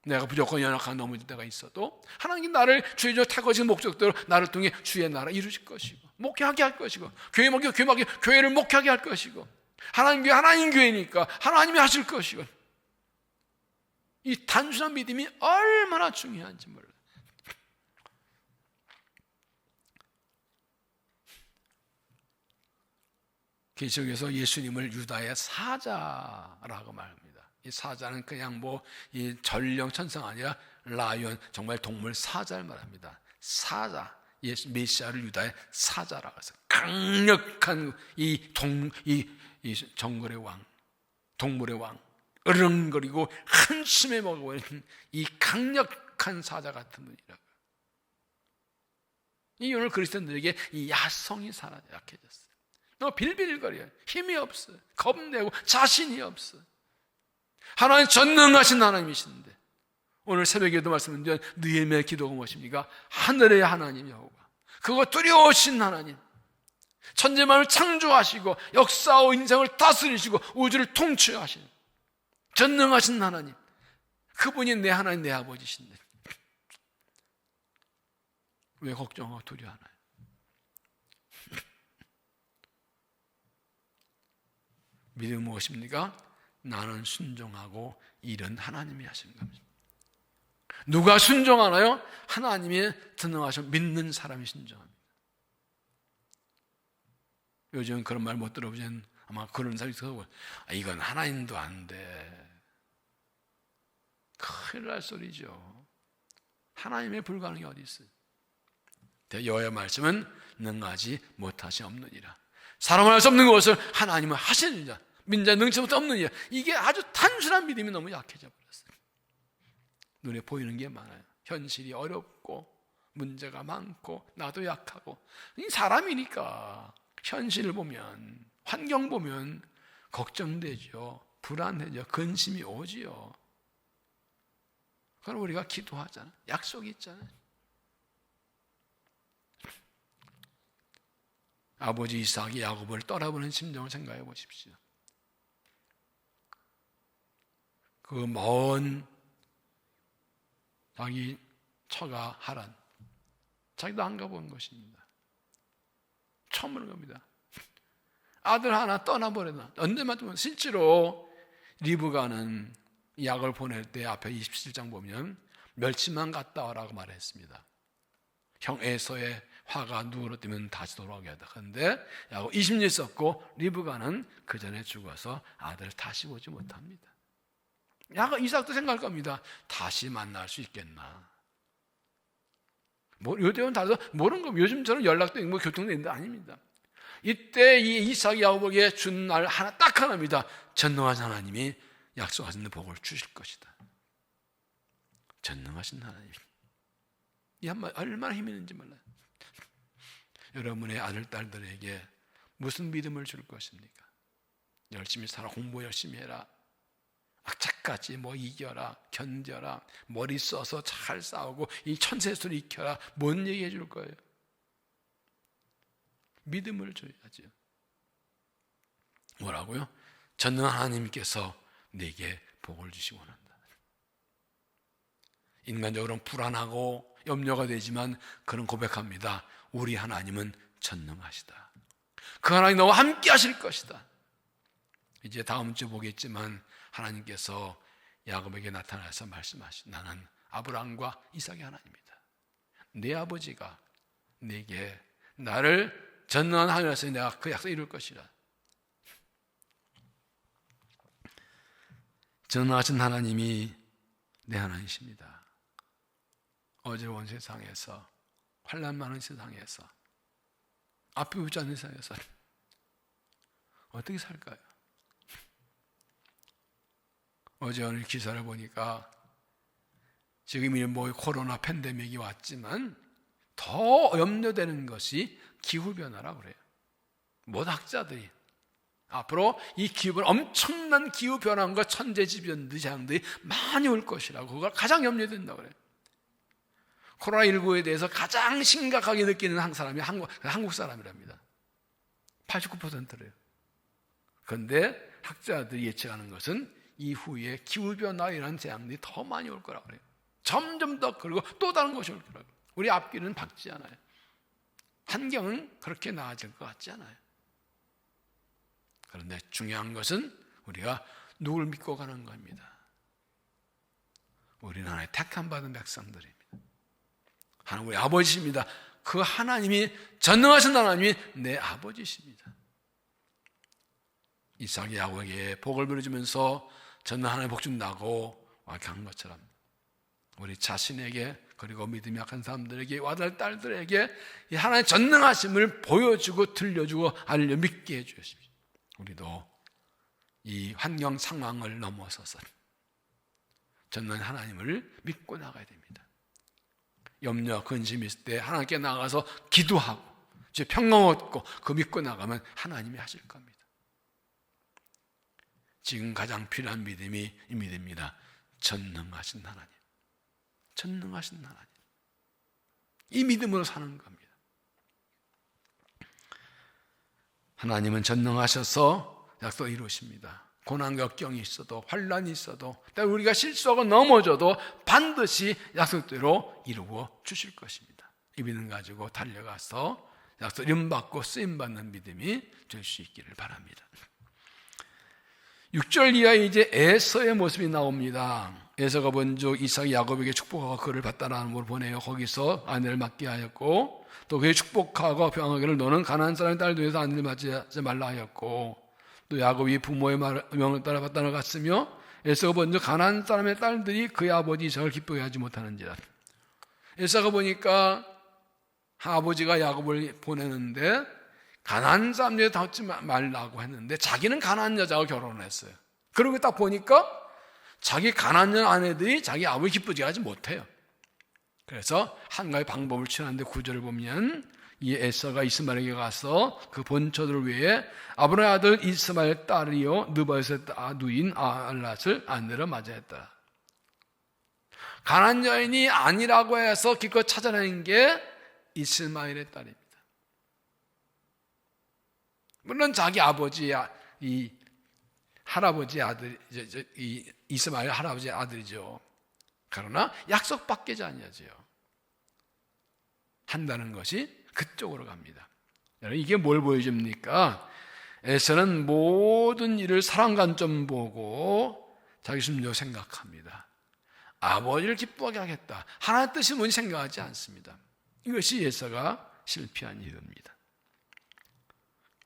[SPEAKER 1] 내가 무조건 연약한 넘어질 때가 있어도 하나님 나를 주의 저 택하신 목적대로 나를 통해 주의 나라 이루실 것이고 목회하게 할 것이고 교회를 목회하게 할 것이고 하나님 교회니까 하나님이 하실 것이고 이 단순한 믿음이 얼마나 중요한지 몰라요. 계시록에서 예수님을 유다의 사자라고 말합니다. 이 사자는 그냥 이 전령 천사가 아니라 라이언, 정말 동물 사자를 말합니다. 사자, 예수 메시아를 유다의 사자라고 해서 강력한 이 정글의 왕, 동물의 왕, 으르렁거리고 한숨에 먹어버리는 이 강력한 사자 같은 분이라고. 이 오늘 그리스도인들에게 이 야성이 사라져 약해졌어요. 너 빌빌거려요. 힘이 없어. 겁내고 자신이 없어. 하나님 전능하신 하나님이신데 오늘 새벽에도 말씀드린 느헤미야의 기도가 무엇입니까? 하늘의 하나님 여호와, 그거 두려우신 하나님, 천지만을 창조하시고 역사와 인생을 다스리시고 우주를 통치하신 전능하신 하나님, 그분이 내 하나님, 내 아버지신데 왜 걱정하고 두려워하나요? 믿음은 무엇입니까? 나는 순종하고 일은 하나님이 하시는 겁니다. 누가 순종하나요? 하나님이 전능하신 믿는 사람이 순종합니다. 요즘 그런 말 못 들어보면 아마 그런 사람이 있어서 이건 하나님도 안 돼. 큰일 날 소리죠. 하나님의 불가능이 어디 있어요? 여호와의 말씀은 능하지 못하시 없느니라. 사람은 할 수 없는 것을 하나님은 하시느니라. 민자의 능치 못한 없느니라. 이게 아주 단순한 믿음이 너무 약해져 버렸어요. 눈에 보이는 게 많아요. 현실이 어렵고 문제가 많고 나도 약하고, 이 사람이니까 현실을 보면, 환경 보면 걱정되죠. 불안해져. 근심이 오지요. 그럼 우리가 기도하잖아. 약속이 있잖아요. 아버지 이삭이 야곱을 떠나보는 심정을 생각해 보십시오. 그 먼 자기 처가 하란, 자기도 안 가본 것입니다. 처음 보는 겁니다. 아들 하나 떠나버려나. 언제만 좀 실제로 리브가는 약을 보낼 때 앞에 27장 보면 멸치만 갔다 와라고 말했습니다. 형 에서의 화가 누그러뜨면 다시 돌아오게 하다. 그런데 야곱 20년 썼고 리브가는 그 전에 죽어서 아들 다시 보지 못합니다. 야곱 이삭도 생각할 겁니다. 다시 만날 수 있겠나? 요즘은 다르서 모르는 겁니다. 요즘처럼 연락도 있고 교통되는 데 아닙니다. 이때 이 이삭이 야곱에게 준 날 딱 하나입니다. 전능하신 하나님이 약속하신 복을 주실 것이다. 전능하신 하나님. 이 한마디 얼마나 힘이 있는지 몰라요. 여러분의 아들, 딸들에게 무슨 믿음을 줄 것입니까? 열심히 살아, 공부 열심히 해라, 악착같이 이겨라, 견뎌라, 머리 써서 잘 싸우고 이 천세수를 익혀라, 뭔 얘기해 줄 거예요? 믿음을 줘야죠. 뭐라고요? 전능한 하나님께서 내게 복을 주시기 원한다. 인간적으로는 불안하고 염려가 되지만 그런 고백합니다. 우리 하나님은 전능하시다. 그 하나님 너와 함께 하실 것이다. 이제 다음 주 보겠지만 하나님께서 야곱에게 나타나서 말씀하신, 나는 아브라함과 이삭의 하나님이다. 내 아버지가 내게 나를 전능한 하나님이라서 내가 그 약속 이룰 것이라. 전능하신 하나님이 내 하나님이십니다. 어지러운 세상에서, 환난 많은 세상에서, 앞이 보이지 않는 세상에서 어떻게 살까요? 어제 오늘 기사를 보니까 지금 코로나 팬데믹이 왔지만 더 염려되는 것이 기후변화라고 그래요. 모든 학자들이 앞으로 이 엄청난 기후변화과 천재지변들이 재앙들이 많이 올 것이라고, 그걸 가장 염려된다고 그래요. 코로나19에 대해서 가장 심각하게 느끼는 사람이 한국 사람이랍니다. 89%래요. 그런데 학자들이 예측하는 것은 이후에 기후변화 이런 재앙들이 더 많이 올 거라고 그래요. 점점 더, 그리고 또 다른 것이 올 거라고. 우리 앞길은 밝지 않아요. 환경은 그렇게 나아질 것 같지 않아요. 그런데 중요한 것은 우리가 누굴 믿고 가는 겁니다. 우리는 하나의 택함 받은 백성들입니다. 하나님 우리 아버지십니다. 그 하나님이, 전능하신 하나님이 내 아버지십니다. 이삭이 야곱에게 복을 빌어주면서 전능 하나님의 복 준다고 한 것처럼 우리 자신에게, 그리고 믿음이 약한 사람들에게, 아들 딸들에게 이 하나님의 전능하심을 보여주고 들려주고 알려 믿게 해주십시오. 우리도 이 환경 상황을 넘어서서 전능 하나님을 믿고 나가야 됩니다. 염려와 근심이 있을 때 하나님께 나가서 기도하고 평강 얻고 그 믿고 나가면 하나님이 하실 겁니다. 지금 가장 필요한 믿음이 이 믿음입니다. 전능하신 하나님, 전능하신 하나님, 이 믿음으로 사는 겁니다. 하나님은 전능하셔서 약속 이루십니다. 고난 걱정이 있어도, 환란이 있어도, 우리가 실수하고 넘어져도 반드시 약속대로 이루어 주실 것입니다. 이 믿음 가지고 달려가서 약속 이름받고 쓰임받는 믿음이 될 수 있기를 바랍니다. 6절 이하에 이제 에서의 모습이 나옵니다. 에서가 먼저 이삭이 야곱에게 축복하고 그를 받다라는 걸 보내요. 거기서 아내를 맡게 하였고, 또 그의 축복하고 평하기를 너는 가나안 사람의 딸 되어서 아내를 맞지 말라 하였고, 또 야곱이 부모의 명을 따라 받다를 갔으며, 에서가 먼저 가나안 사람의 딸들이 그의 아버지 이삭을 기쁘게 하지 못하는지라. 에서가 보니까 아버지가 야곱을 보내는데 가나안 사람들이 닿지 말라고 했는데 자기는 가나안 여자와 결혼을 했어요. 그리고 딱 보니까 자기 가나안 아내들이 자기 아버지 기쁘게 하지 못해요. 그래서 한 가지 방법을 취하는데 9절을 보면 이 에서가 이스마엘에게 가서 그 본처들을 위해 아브라함의 아들 이스마엘 딸이요 느바요스의 누인 아알랏을 아내로 맞이했다. 가나안 여인이 아니라고 해서 기껏 찾아낸 게 이스마엘의 딸입니다. 물론 자기 아버지야, 이 할아버지 아들, 이 이스마엘 할아버지 아들이죠. 그러나 약속밖에 아니야지요. 한다는 것이 그쪽으로 갑니다. 여러분, 이게 뭘 보여줍니까? 에서는 모든 일을 사랑 관점 보고 자기 심리로 생각합니다. 아버지를 기뻐하게 하겠다. 하나님의 뜻이 뭔지 생각하지 않습니다. 이것이 에서가 실패한 이유입니다.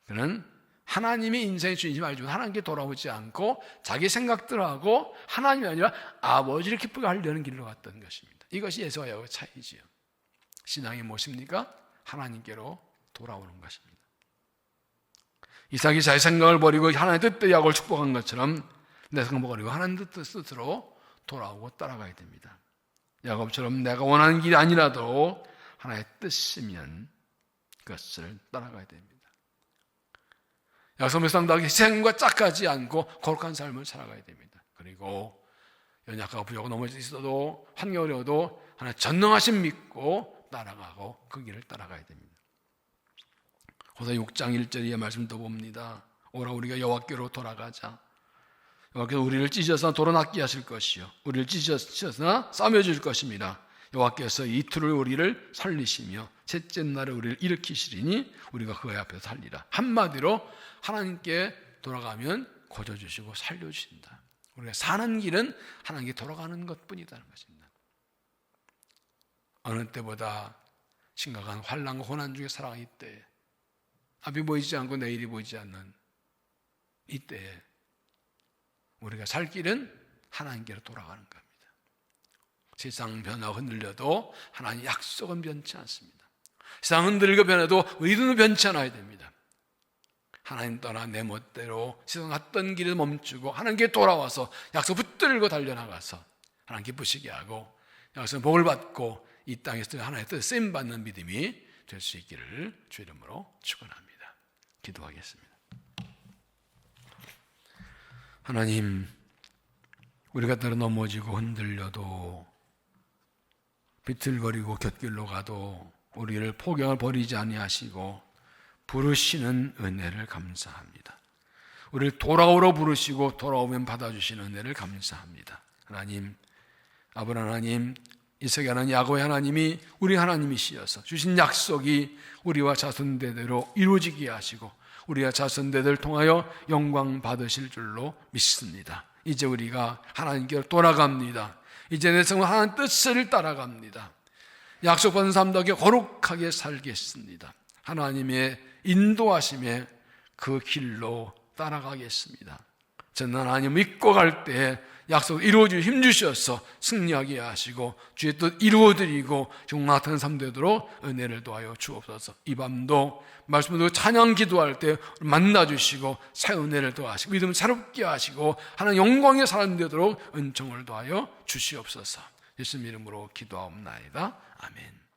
[SPEAKER 1] 그는 하나님이 인생의 주인이지 말고 하나님께 돌아오지 않고 자기 생각들하고 하나님이 아니라 아버지를 기쁘게 하려는 길로 갔던 것입니다. 이것이 에서와 야곱의 차이지요. 신앙이 무엇입니까? 하나님께로 돌아오는 것입니다. 이삭이 자기 생각을 버리고 하나님의 뜻대로 야곱을 축복한 것처럼 내 생각을 버리고 하나님의 뜻으로 돌아오고 따라가야 됩니다. 야곱처럼 내가 원하는 길이 아니라도 하나님의 뜻이면 그것을 따라가야 됩니다. 약속의 상당히 희생과 짝하지 않고 거룩한 삶을 살아가야 됩니다. 그리고 연약하고 부족하고 넘어져 있어도 환경이 어려워도 하나님 전능하신 믿고 따라가고 그 길을 따라가야 됩니다. 호사 6장 1절의 말씀도 봅니다. 오라 우리가 여호와께로 돌아가자. 여호와께서 우리를 찢어서 도로 낫게 하실 것이요 우리를 찢어서 싸매 주실 것입니다. 여호와께서 이틀을 우리를 살리시며 셋째 날에 우리를 일으키시리니 우리가 그의 앞에서 살리라. 한마디로 하나님께 돌아가면 고쳐주시고 살려주신다. 우리가 사는 길은 하나님께 돌아가는 것뿐이라는 것입니다. 어느 때보다 심각한 환난과 고난 중에 살아가는 이때에 앞이 보이지 않고 내일이 보이지 않는 이때에 우리가 살 길은 하나님께로 돌아가는 겁니다. 세상 변화가 흔들려도 하나님 약속은 변치 않습니다. 세상 흔들리고 변해도 의도는 변치 않아야 됩니다. 하나님 떠나 내 멋대로 세상 갔던 길에 멈추고 하나님께 돌아와서 약속 붙들고 달려나가서 하나님 기쁘시게 하고 약속 복을 받고 이 땅에서 하나님의 뜻 쓰임받는 믿음이 될 수 있기를 주 이름으로 축원합니다. 기도하겠습니다. 하나님, 우리가 따라 넘어지고 흔들려도 비틀거리고 곁길로 가도 우리를 포경을 버리지 아니하시고 부르시는 은혜를 감사합니다. 우리를 돌아오러 부르시고 돌아오면 받아주시는 은혜를 감사합니다. 하나님, 아브라함 하나님, 이삭의 하나님, 야곱의 하나님이 우리 하나님이시여서 주신 약속이 우리와 자손대대로 이루어지게 하시고 우리와 자손대대를 통하여 영광 받으실 줄로 믿습니다. 이제 우리가 하나님께로 돌아갑니다. 이제 내 성은 하나님 뜻을 따라갑니다. 약속받은 삶답게 거룩하게 살겠습니다. 하나님의 인도하심에 그 길로 따라가겠습니다. 저는 하나님 믿고 갈 때 약속 이루어주시고 힘주셔서 승리하게 하시고 주의 뜻 이루어드리고 정말 같은 삶 되도록 은혜를 도하여 주옵소서. 이 밤도 말씀을 듣고 찬양 기도할 때 만나주시고 새 은혜를 도하시고 믿음 새롭게 하시고 하나님 영광의 사람 되도록 은총을 도하여 주시옵소서. 예수님 이름으로 기도하옵나이다. 아멘.